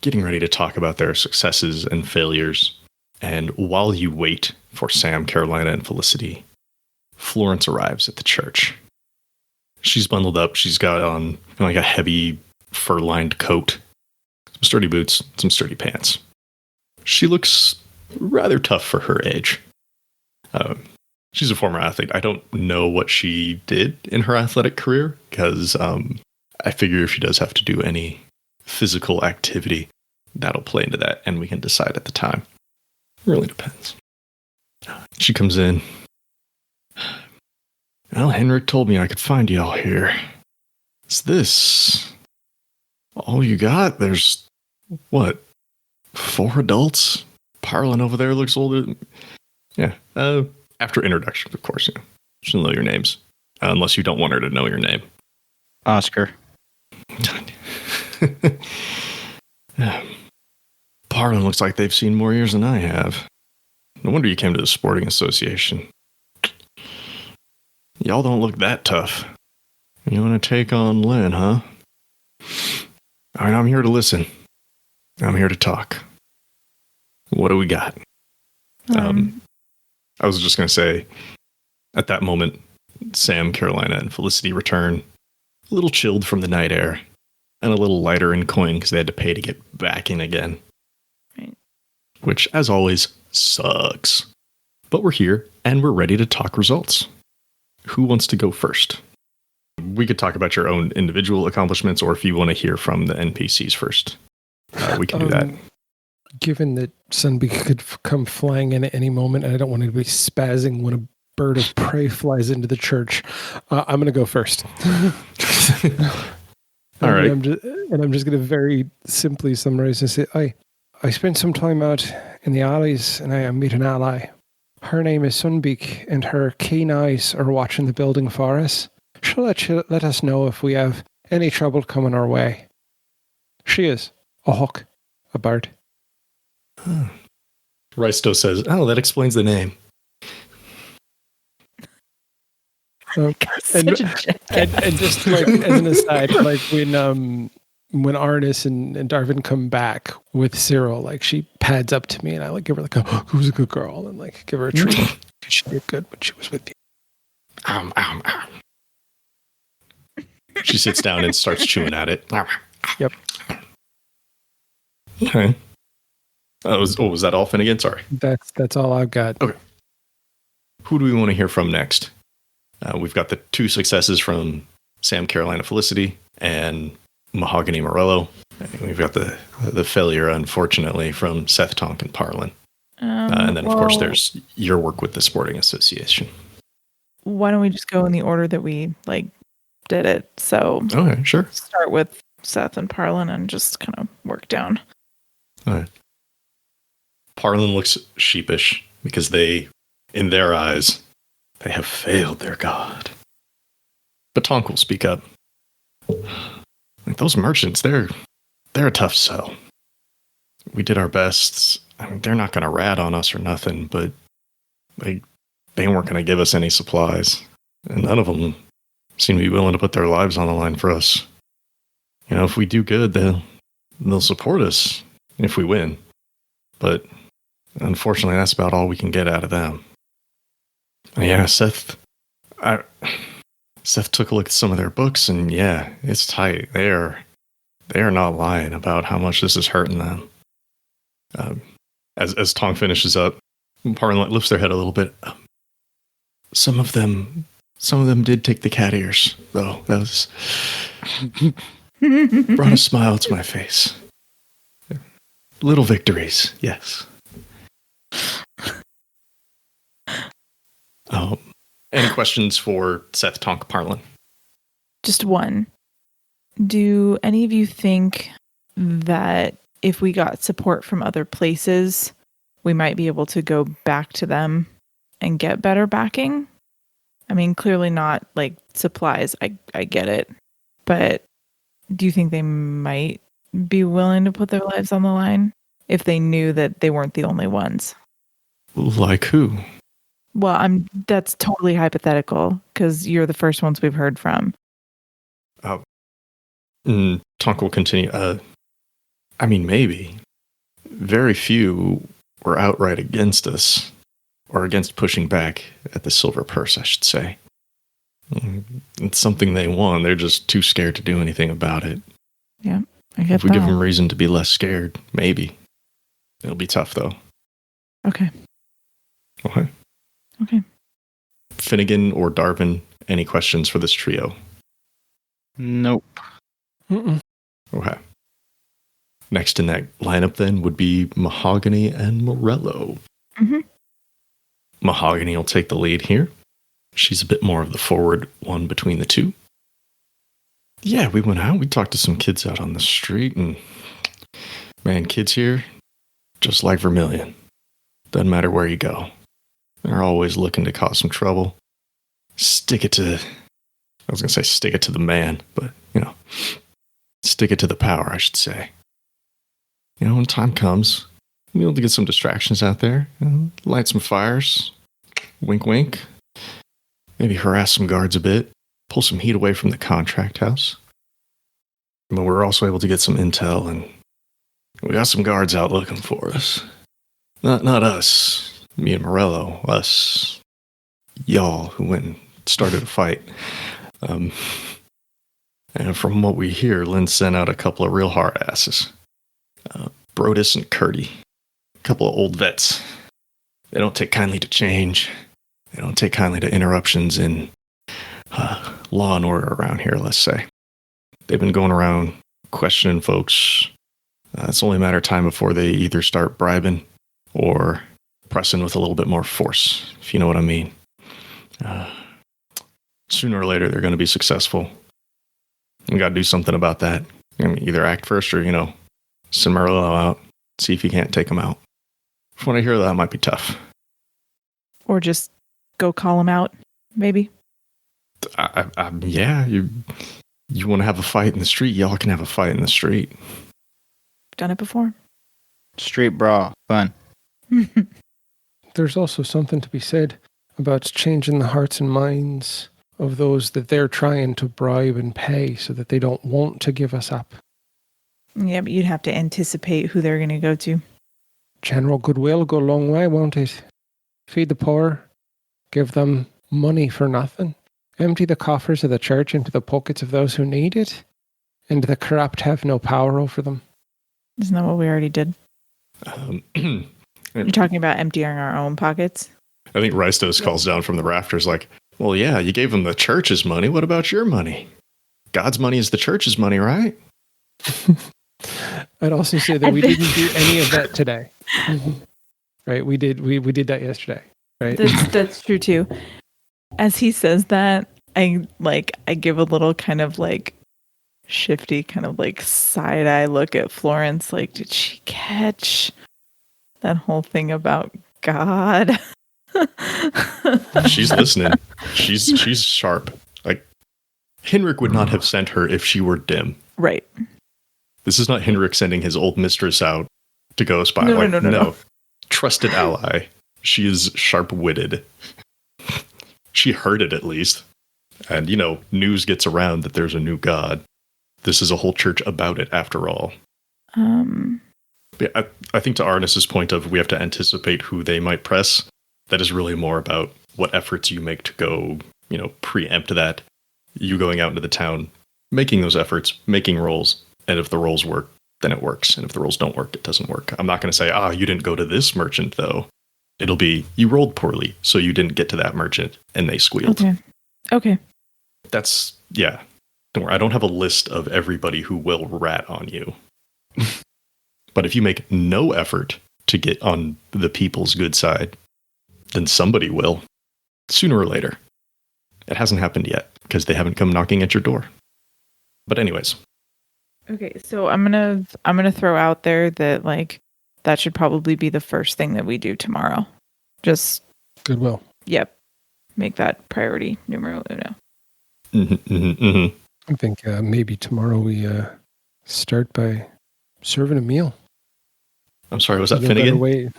getting ready to talk about their successes and failures. And while you wait for Sam, Carolina, and Felicity, Florence arrives at the church. She's bundled up. She's got on a heavy fur-lined coat, some sturdy boots, some sturdy pants. She looks rather tough for her age. she's a former athlete. I don't know what she did in her athletic career because I figure if she does have to do any physical activity, that'll play into that, and we can decide at the time. It really depends. She comes in. Well, Henrik told me I could find y'all here. Is this all you got? There's, what, 4 adults? Parlin over there looks older. Yeah. After introductions, of course. She'll know your names. Unless you don't want her to know your name. Oscar. Parlin looks like they've seen more years than I have. No wonder you came to the sporting association. Y'all don't look that tough. You want to take on Lynn, huh? All right, I'm here to listen. I'm here to talk. What do we got? I was just going to say, at that moment, Sam, Carolina, and Felicity return, a little chilled from the night air, and a little lighter in coin because they had to pay to get back in again. Right. Which, as always, sucks. But we're here, and we're ready to talk results. Who wants to go first? We could talk about your own individual accomplishments, or if you want to hear from the NPCs first, we can do that. Given that Sunbeak could come flying in at any moment, and I don't want to be spazzing when a bird of prey flies into the church, I'm going to go first. All right. I'm just going to very simply summarize and say, I spent some time out in the alleys, and I met an ally. Her name is Sunbeak, and her keen eyes are watching the building for us. She'll let us know if we have any trouble coming our way. She is a hawk, a bird. Risto says, "Oh, that explains the name." And just like as an aside, like when Arannis and Darvin come back with Cyril, like she pads up to me and I like give her like who's a good girl and like give her a treat. She did good when she was with you. She sits down and starts chewing at it. Yep. Okay. Was that all, Finnigan? Sorry. That's all I've got. Okay. Who do we want to hear from next? We've got the 2 successes from Sam, Carolina, Felicity, and Mahogany Morello. We've got the failure, unfortunately, from Seth, Tonk, and Parlin. And then, of course, there's your work with the Sporting Association. Why don't we just go in the order that we did it? So, okay, sure. Start with Seth and Parlin and just kind of work down. All right. Parlin looks sheepish because in their eyes, they have failed their god. But Tonk will speak up. Like, those merchants, they're a tough sell. We did our best. I mean, they're not going to rat on us or nothing, but they weren't going to give us any supplies. And none of them seem to be willing to put their lives on the line for us. If we do good, they'll support us if we win. But unfortunately, that's about all we can get out of them. Yeah, Seth took a look at some of their books, and yeah, it's tight. They are not lying about how much this is hurting them. As Tong finishes up, Parlin lifts their head a little bit. Some of them did take the cat ears, though. That was brought a smile to my face. Little victories, yes. Any questions for Seth, Tonk, Parlin? Just one. Do any of you think that if we got support from other places, we might be able to go back to them and get better backing? I mean, clearly not like supplies. I get it. But do you think they might be willing to put their lives on the line if they knew that they weren't the only ones? Like who? Well, that's totally hypothetical because you're the first ones we've heard from. Tonk will continue. I mean, maybe. Very few were outright against us, or against pushing back at the silver purse, I should say. It's something they want. They're just too scared to do anything about it. Yeah, I get that. If we give them reason to be less scared, maybe. It'll be tough, though. Okay. Okay. Finnigan or Darvin, any questions for this trio? Nope. Mm-mm. Okay. Next in that lineup then would be Mahogany and Morello. Mhm. Mahogany will take the lead here. She's a bit more of the forward one between the two. Yeah, we went out. We talked to some kids out on the street, and man, kids here, just like Vermilion. Doesn't matter where you go. They're always looking to cause some trouble. Stick it to the man, but, stick it to the power, I should say. When time comes, we'll be able to get some distractions out there, light some fires, wink, wink, maybe harass some guards a bit, pull some heat away from the contract house. But we're also able to get some intel, and we got some guards out looking for us. Not us, me and Morello, us, y'all who went and started a fight. And from what we hear, Lynn sent out a couple of real hard asses. Brodus and Curdy. A couple of old vets. They don't take kindly to change. They don't take kindly to interruptions in law and order around here, let's say. They've been going around questioning folks. It's only a matter of time before they either start bribing or pressing with a little bit more force, if you know what I mean. Sooner or later, they're going to be successful. We got to do something about that. Either act first or, send Morello out, see if you can't take them out. From what I hear, that might be tough. Or just go call him out, maybe. Yeah, you want to have a fight in the street, y'all can have a fight in the street. Done it before. Street brawl. Fun. There's also something to be said about changing the hearts and minds of those that they're trying to bribe and pay so that they don't want to give us up. Yeah, but you'd have to anticipate who they're going to go to. General goodwill will go a long way, won't it? Feed the poor, give them money for nothing, empty the coffers of the church into the pockets of those who need it, and the corrupt have no power over them. Isn't that what we already did? You're talking about emptying our own pockets? I think Rystos calls down from the rafters like, well, yeah, you gave them the church's money. What about your money? God's money is the church's money, right? I'd also say that we didn't do any of that today. Right? We did that yesterday. Right? That's true too. As he says that, I give a little kind of like shifty kind of like side eye look at Florence, like, did she catch that whole thing about God? She's listening. She's sharp. Like, Henrik would not have sent her if she were dim. Right. This is not Henrik sending his old mistress out to go spy. No. Trusted ally. She is sharp-witted. She heard it at least. And, news gets around that there's a new god. This is a whole church about it, after all. Yeah, I think to Arnis's point of we have to anticipate who they might press, that is really more about what efforts you make to go, preempt that. You going out into the town, making those efforts, making rolls. And if the rolls work, then it works. And if the rolls don't work, it doesn't work. I'm not going to say, you didn't go to this merchant, though. It'll be, you rolled poorly, so you didn't get to that merchant, and they squealed. Okay. That's, yeah. Don't worry, I don't have a list of everybody who will rat on you. But if you make no effort to get on the people's good side, then somebody will, sooner or later. It hasn't happened yet, because they haven't come knocking at your door. But anyways. Okay, so I'm gonna throw out there that that should probably be the first thing that we do tomorrow. Just goodwill. Yep, make that priority numero uno. I think maybe tomorrow we start by serving a meal. I'm sorry, was that Finnigan? Way,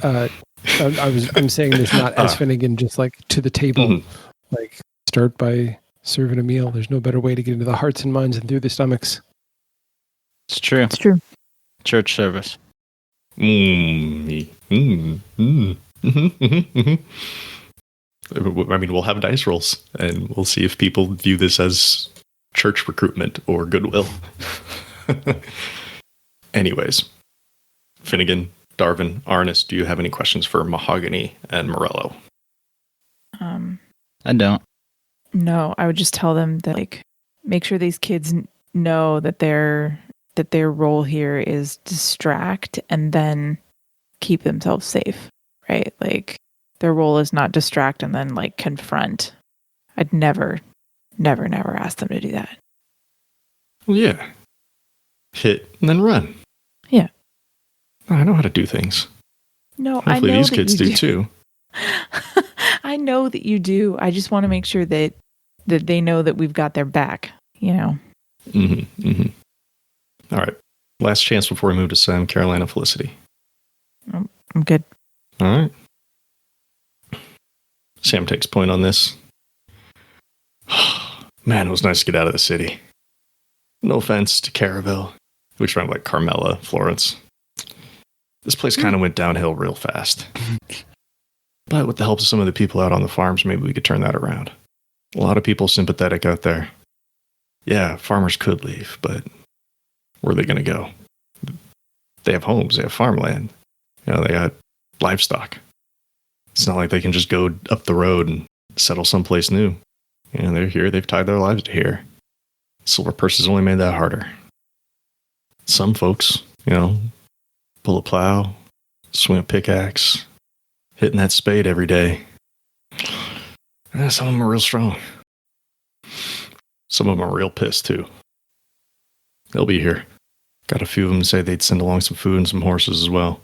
I'm saying this not as Finnigan, just like to the table. Like start by serving a meal. There's no better way to get into the hearts and minds and through the stomachs. It's true. It's true. Church service. I mean, we'll have dice rolls, and we'll see if people view this as church recruitment or goodwill. Anyways, Finnigan, Darvin, Arannis, do you have any questions for Mahogany and Morello? I don't. No, I would just tell them that, like, make sure these kids know that their role here is distract and then keep themselves safe, right? Like, their role is not distract and then, like, confront. I'd never ask them to do that. Well, yeah. Hit and then run. Yeah. I know how to do things. No, Hopefully I know these that kids you do too. I know that you do. I just want to make sure that they know that we've got their back, you know. Mm-hmm. Mm-hmm. All right. Last chance before we move to Sam, Carolina, Felicity. I'm good. All right. Sam takes point on this. Man, it was nice to get out of the city. No offense to Caravel, which rhymed like Carmela, Florence. This place kind of went downhill real fast. But with the help of some of the people out on the farms, maybe we could turn that around. A lot of people sympathetic out there. Yeah, farmers could leave, but where are they going to go? They have homes, they have farmland. You know, they got livestock. It's not like they can just go up the road and settle someplace new. You know, they're here, they've tied their lives to here. Silver purses only made that harder. Some folks, you know, pull a plow, swing a pickaxe, hitting that spade every day. And some of them are real strong. Some of them are real pissed too. They'll be here. Got a few of them say they'd send along some food and some horses as well.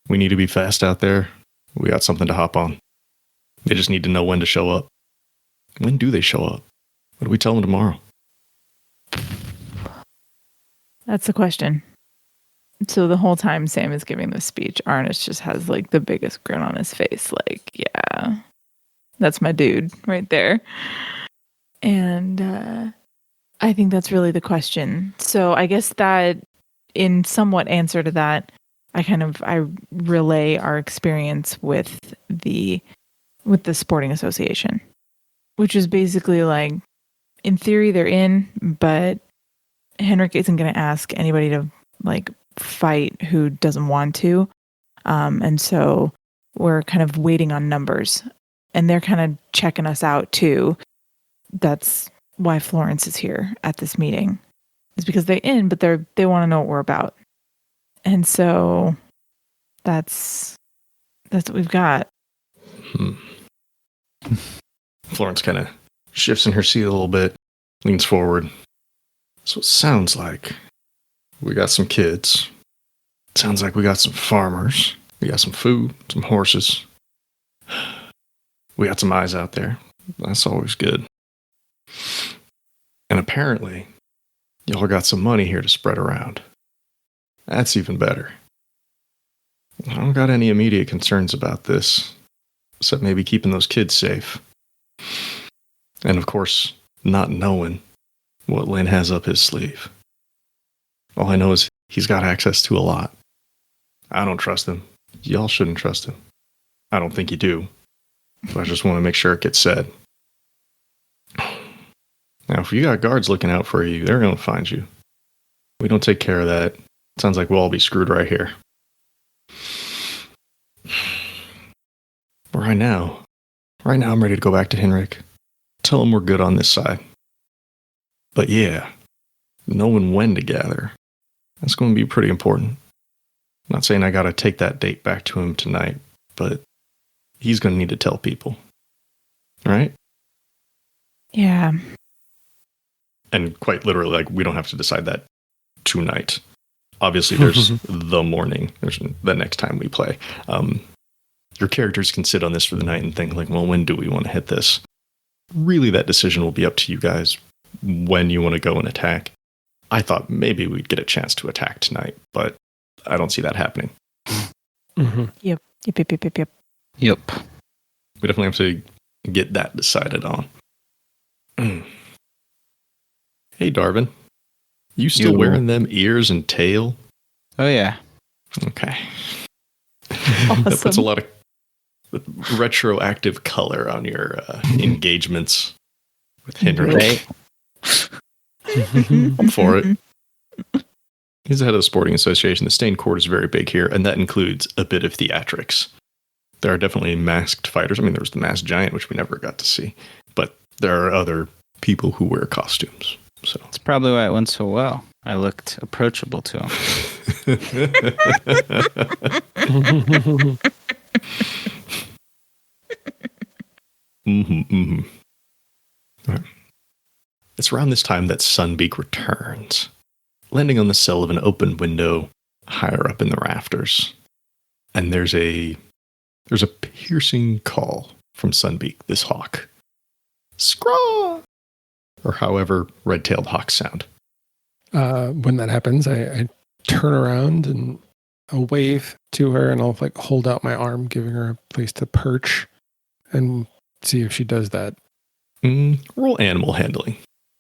We need to be fast out there. We got something to hop on. They just need to know when to show up. When do they show up? What do we tell them tomorrow? That's the question. So the whole time Sam is giving this speech, Arannis just has like the biggest grin on his face. Like, yeah, that's my dude right there. And I think that's really the question. So I guess that in somewhat answer to that, I relay our experience with the sporting association, which is basically like, in theory they're in, but Henrik isn't going to ask anybody to like fight who doesn't want to. And so we're kind of waiting on numbers, and they're kind of checking us out too. That's why Florence is here at this meeting, is because they're in, but they want to know what we're about. And so that's what we've got. Florence kind of shifts in her seat a little bit, leans forward. So it sounds like we got some kids. It sounds like we got some farmers. We got some food, some horses. We got some eyes out there. That's always good. And apparently, y'all got some money here to spread around. That's even better. I don't got any immediate concerns about this, except maybe keeping those kids safe. And of course, not knowing what Lynn has up his sleeve. All I know is he's got access to a lot. I don't trust him. Y'all shouldn't trust him. I don't think you do. But I just want to make sure it gets said. Now, if you got guards looking out for you, they're going to find you. We don't take care of that. It sounds like we'll all be screwed right here. But right now, I'm ready to go back to Henrik. Tell him we're good on this side. But yeah, knowing when to gather, that's going to be pretty important. I'm not saying I got to take that date back to him tonight, but he's going to need to tell people. Right? Yeah. And quite literally, like, we don't have to decide that tonight. Obviously, there's the morning. There's the next time we play. Your characters can sit on this for the night and think, like, well, when do we want to hit this? Really, that decision will be up to you guys when you want to go and attack. I thought maybe we'd get a chance to attack tonight, but I don't see that happening. Mm-hmm. Yep. We definitely have to get that decided on. Hey, Darvin. You still wearing them ears and tail? Oh, yeah. Okay. Awesome. That puts a lot of retroactive color on your engagements with Henrik. Right. I'm for it. He's the head of the sporting association. The stained court is very big here, and that includes a bit of theatrics. There are definitely masked fighters. I mean, there was the masked giant, which we never got to see. But there are other people who wear costumes. So That's probably why it went so well. I looked approachable to him. Right. It's around this time that Sunbeak returns, landing on the sill of an open window higher up in the rafters. And there's a piercing call from Sunbeak, this hawk. Scraw! Or however red-tailed hawks sound. When that happens, I turn around and I'll wave to her and I'll like hold out my arm, giving her a place to perch and see if she does that. Roll animal handling.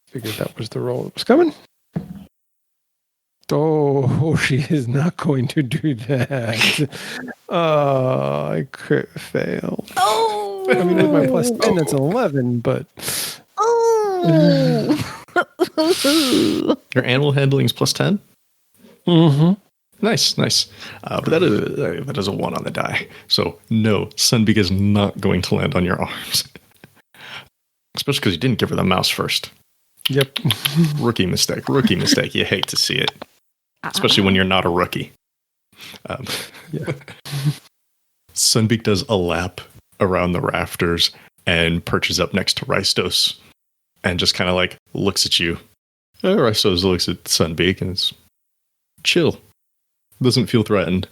Figured that was the roll that was coming. Oh, she is not going to do that. I crit fail. Oh! I mean, with my plus 10, that's an 11, but... Oh! Your animal handling is plus 10? Mm-hmm. Nice. But that is a 1 on the die. So, no, Sunbeak is not going to land on your arms. Especially because you didn't give her the mouse first. Yep. Rookie mistake. You hate to see it. Especially when you're not a rookie. Yeah. Sunbeak does a lap around the rafters and perches up next to Rystos and just kind of like looks at you. Rystos looks at Sunbeak and it's chill. Doesn't feel threatened.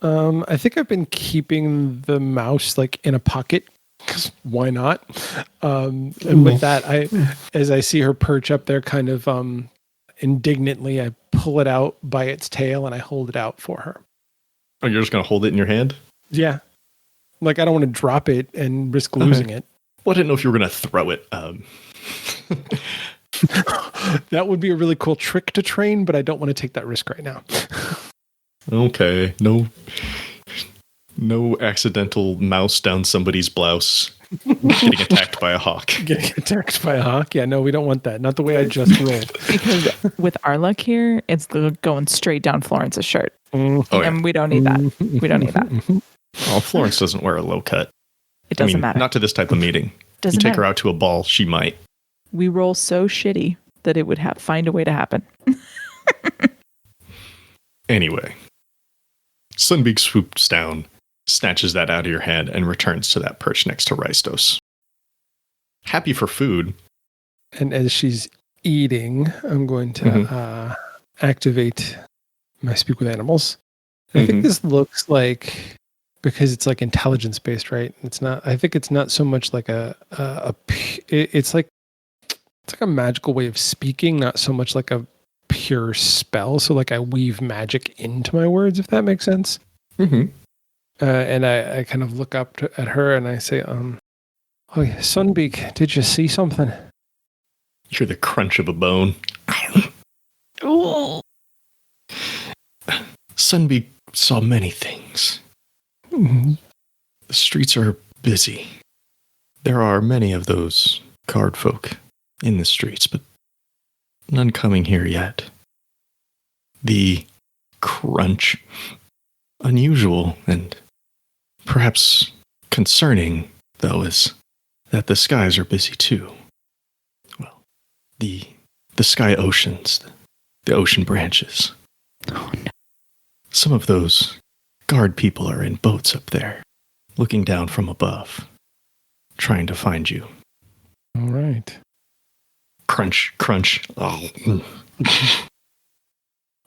I think I've been keeping the mouse like in a pocket. Because why not? And with that, as I see her perch up there kind of indignantly, I pull it out by its tail and I hold it out for her. Oh, you're just going to hold it in your hand? Yeah. Like, I don't want to drop it and risk losing it. Well, I didn't know if you were going to throw it. That would be a really cool trick to train, but I don't want to take that risk right now. Okay. No accidental mouse down somebody's blouse. Getting attacked by a hawk. Getting attacked by a hawk? Yeah, no, we don't want that. Not the way I just rolled. Because with our luck here, it's going straight down Florence's shirt. Mm-hmm. Oh, yeah. And we don't need that. We don't need that. Oh, Florence doesn't wear a low cut. It doesn't matter. Not to this type of meeting. Doesn't you take matter. her out to a ball, she might. We roll so shitty that it would find a way to happen. Anyway, Sunbeak swoops down, snatches that out of your hand, and returns to that perch next to Rystos. Happy for food. And as she's eating, I'm going to activate my Speak with Animals. I think this looks like, because it's like intelligence based, right? It's not. I think it's not so much like it's like a magical way of speaking, not so much like a pure spell. So like I weave magic into my words, if that makes sense. Mm-hmm. And I kind of look up at her and I say, "Oh, yeah, Sunbeak, did you see something?" You hear the crunch of a bone. Ooh. Sunbeak saw many things. Mm-hmm. The streets are busy. There are many of those guard folk in the streets, but none coming here yet. The crunch, unusual and perhaps concerning, though, is that the skies are busy too. Well, the sky oceans, the ocean branches. Oh, no. Some of those guard people are in boats up there, looking down from above, trying to find you. All right. Crunch, crunch. Oh.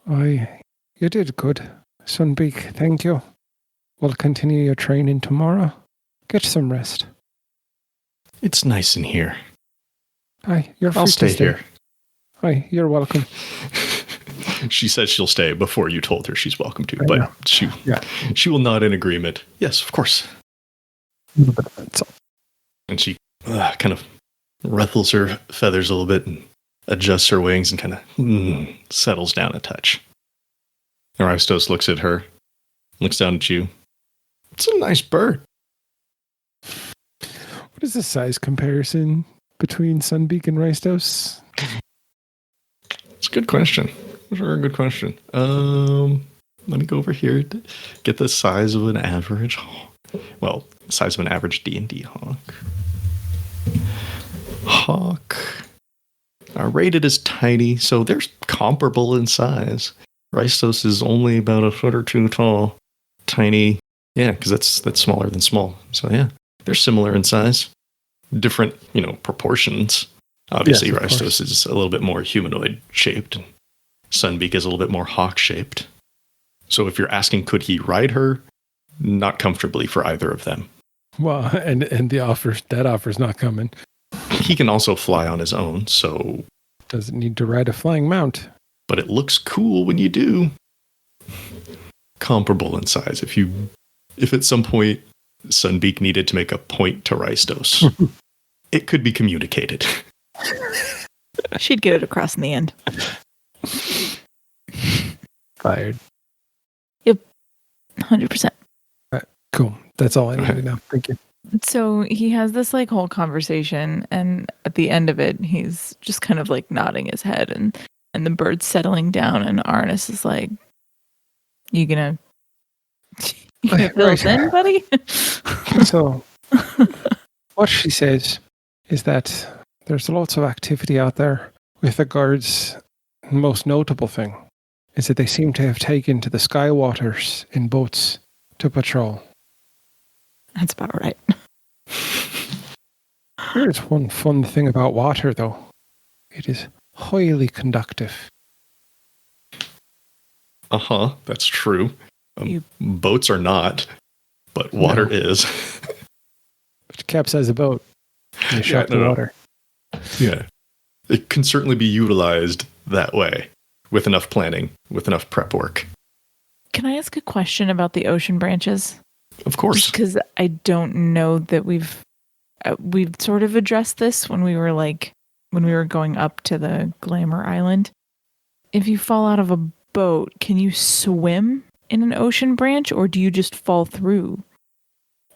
You did good, Sunbeak. Thank you. We'll continue your training tomorrow. Get some rest. It's nice in here. Hi, you're free I'll to stay here. Hi, you're welcome. She said she'll stay before you told her she's welcome to, I but know. she will nod in agreement. Yes, of course. That's all. And she kind of ruffles her feathers a little bit and adjusts her wings and kind of settles down a touch. Aristos looks at her, looks down at you. It's a nice bird. What is the size comparison between Sunbeak and Rystos? It's a good question. That's a very good question. Let me go over here to get the size of an average hawk. Well, size of an average D&D hawk. Hawk. Rated as tiny, so they're comparable in size. Rhystos is only about a foot or two tall. Tiny. Yeah, because that's smaller than small. So yeah, they're similar in size. Different, proportions. Obviously, Yes, of Rhystos course. is a little bit more humanoid shaped. And Sunbeak is a little bit more hawk shaped. So if you're asking, could he ride her? Not comfortably for either of them. Well, and that offer's not coming. He can also fly on his own, so... Doesn't need to ride a flying mount. But it looks cool when you do. Comparable in size. If at some point Sunbeak needed to make a point to Rhystos, it could be communicated. She'd get it across in the end. Fired. 100%. Cool. That's all I need Okay. to know. Thank you. So he has this like whole conversation, and at the end of it, he's just kind of like nodding his head, and the bird's settling down, and Arannis is like, You gonna fill us in, buddy? So, what she says is that there's lots of activity out there with the guards. The most notable thing is that they seem to have taken to the sky waters in boats to patrol. That's about right. There's one fun thing about water, though. It is highly conductive. Uh-huh, that's true. You- Boats are not, but water No. is. Which capsize a boat. And you shock the no. water. Yeah. It can certainly be utilized that way, with enough planning, with enough prep work. Can I ask a question about the ocean branches? Of course. Just because I don't know that we've sort of addressed this when we were going up to the Glamour Island. If you fall out of a boat, can you swim in an ocean branch, or do you just fall through?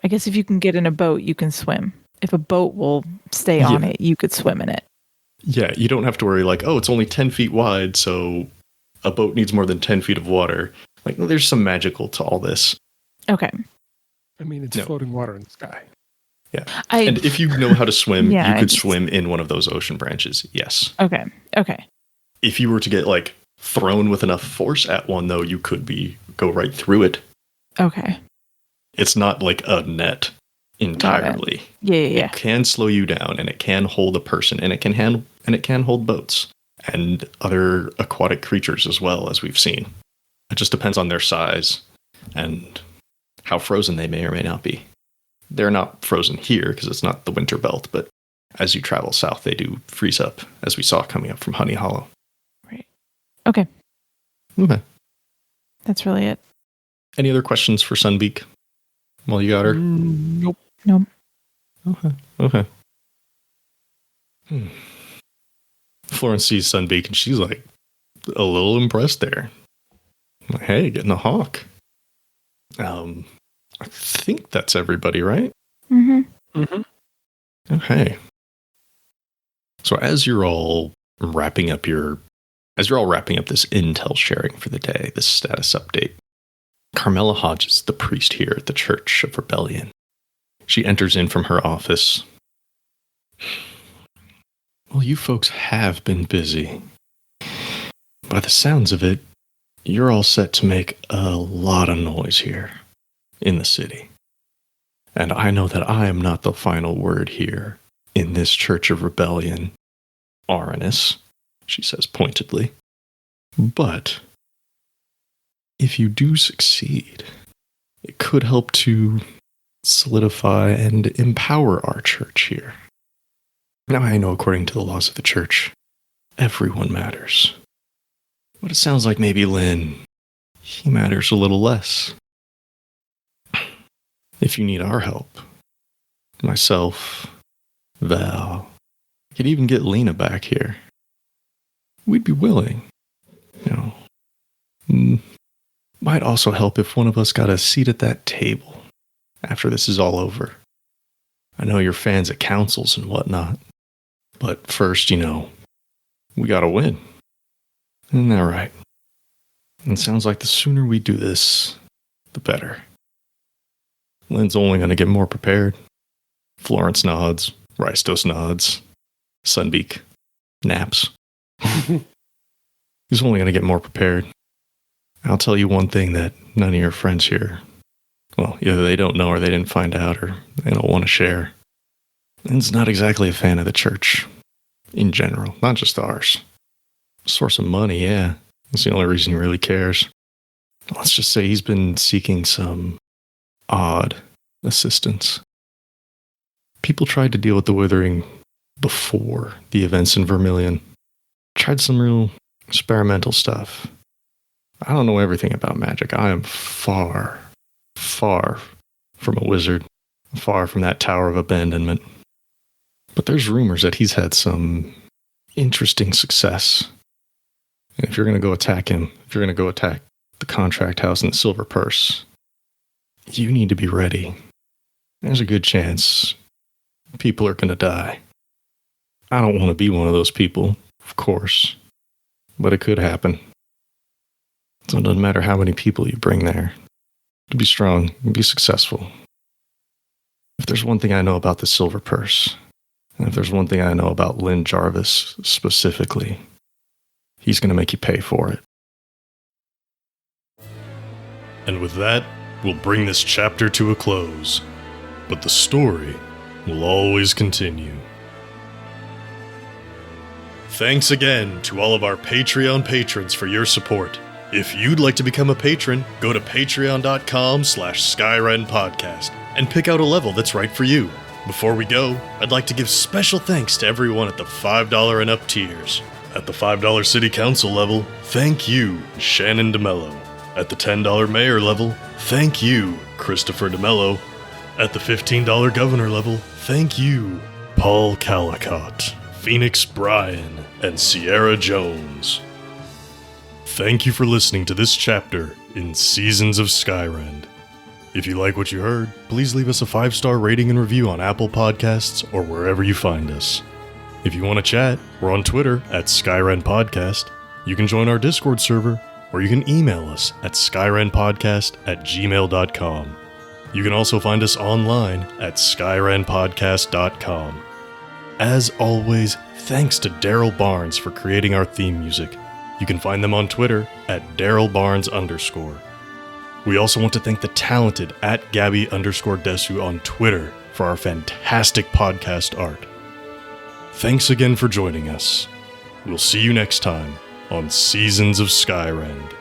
I guess if you can get in a boat, you can swim. If a boat will stay on Yeah. it, you could swim in it. Yeah, you don't have to worry like, oh, it's only 10 feet wide, so a boat needs more than 10 feet of water. Like, well, there's some magical to all this. Okay. I mean, it's No. floating water in the sky. And if you know how to swim, Yeah, you I could just- swim in one of those ocean branches, yes. Okay. If you were to get, like, thrown with enough force at one, though, you could go right through it. Okay. It's not like a net entirely. Yeah. It can slow you down, and it can hold a person, and it can hold boats and other aquatic creatures as well, as we've seen. It just depends on their size and how frozen they may or may not be. They're not frozen here because it's not the winter belt, but as you travel south, they do freeze up, as we saw coming up from Honey Hollow. Right. Okay. Okay. That's really it. Any other questions for Sunbeak while you got her? Nope. Okay. Florence sees Sunbeak and she's like a little impressed there. Like, hey, getting a hawk. I think that's everybody, right? Mm-hmm. Mm-hmm. Okay. So as you're all wrapping up this intel sharing for the day, this status update, Carmela Hodges, the priest here at the Church of Rebellion, she enters in from her office. Well, you folks have been busy. By the sounds of it, you're all set to make a lot of noise here in the city. And I know that I am not the final word here in this Church of Rebellion, Arannis, she says pointedly. But if you do succeed, it could help to solidify and empower our church here. Now, I know according to the laws of the church, everyone matters. But it sounds like maybe Lynn, he matters a little less. If you need our help, myself, Val, could even get Lena back here. We'd be willing. Might also help if one of us got a seat at that table after this is all over. I know you're fans of councils and whatnot, but first, we gotta win. Isn't that right? And it sounds like the sooner we do this, the better. Lynn's only going to get more prepared. Florence nods. Rystos nods. Sunbeak naps. He's only going to get more prepared. I'll tell you one thing that none of your friends here, well, either they don't know or they didn't find out or they don't want to share. Lynn's not exactly a fan of the church in general, not just ours. Source of money, yeah. That's the only reason he really cares. Let's just say he's been seeking some odd assistance. People tried to deal with the Withering before the events in Vermilion. Tried some real experimental stuff. I don't know everything about magic. I am far, far from a wizard. Far from that Tower of Abandonment. But there's rumors that he's had some interesting success. And if you're going to go attack him, if you're going to go attack the contract house and the silver purse, you need to be ready. There's a good chance people are going to die. I don't want to be one of those people, of course, but it could happen. So it doesn't matter how many people you bring there. To be strong and be successful. If there's one thing I know about the silver purse, and if there's one thing I know about Lynn Jarvis specifically, he's going to make you pay for it. And with that, we'll bring this chapter to a close. But the story will always continue. Thanks again to all of our Patreon patrons for your support. If you'd like to become a patron, go to patreon.com/Skyrend podcast and pick out a level that's right for you. Before we go, I'd like to give special thanks to everyone at the $5 and up tiers. At the $5 City Council level, thank you, Shannon DeMello. At the $10 Mayor level, thank you, Christopher DeMello. At the $15 Governor level, thank you, Paul Calicott, Phoenix Bryan, and Sierra Jones. Thank you for listening to this chapter in Seasons of Skyrend. If you like what you heard, please leave us a 5-star rating and review on Apple Podcasts or wherever you find us. If you want to chat, we're on Twitter at Skyrend Podcast. You can join our Discord server, or you can email us at skyrendpodcast@gmail.com. You can also find us online at skyrendpodcast.com. As always, thanks to Daryl Barnes for creating our theme music. You can find them on Twitter at DarylBarnes_. We also want to thank the talented at Gabby_Desu on Twitter for our fantastic podcast art. Thanks again for joining us. We'll see you next time on Seasons of Skyrend.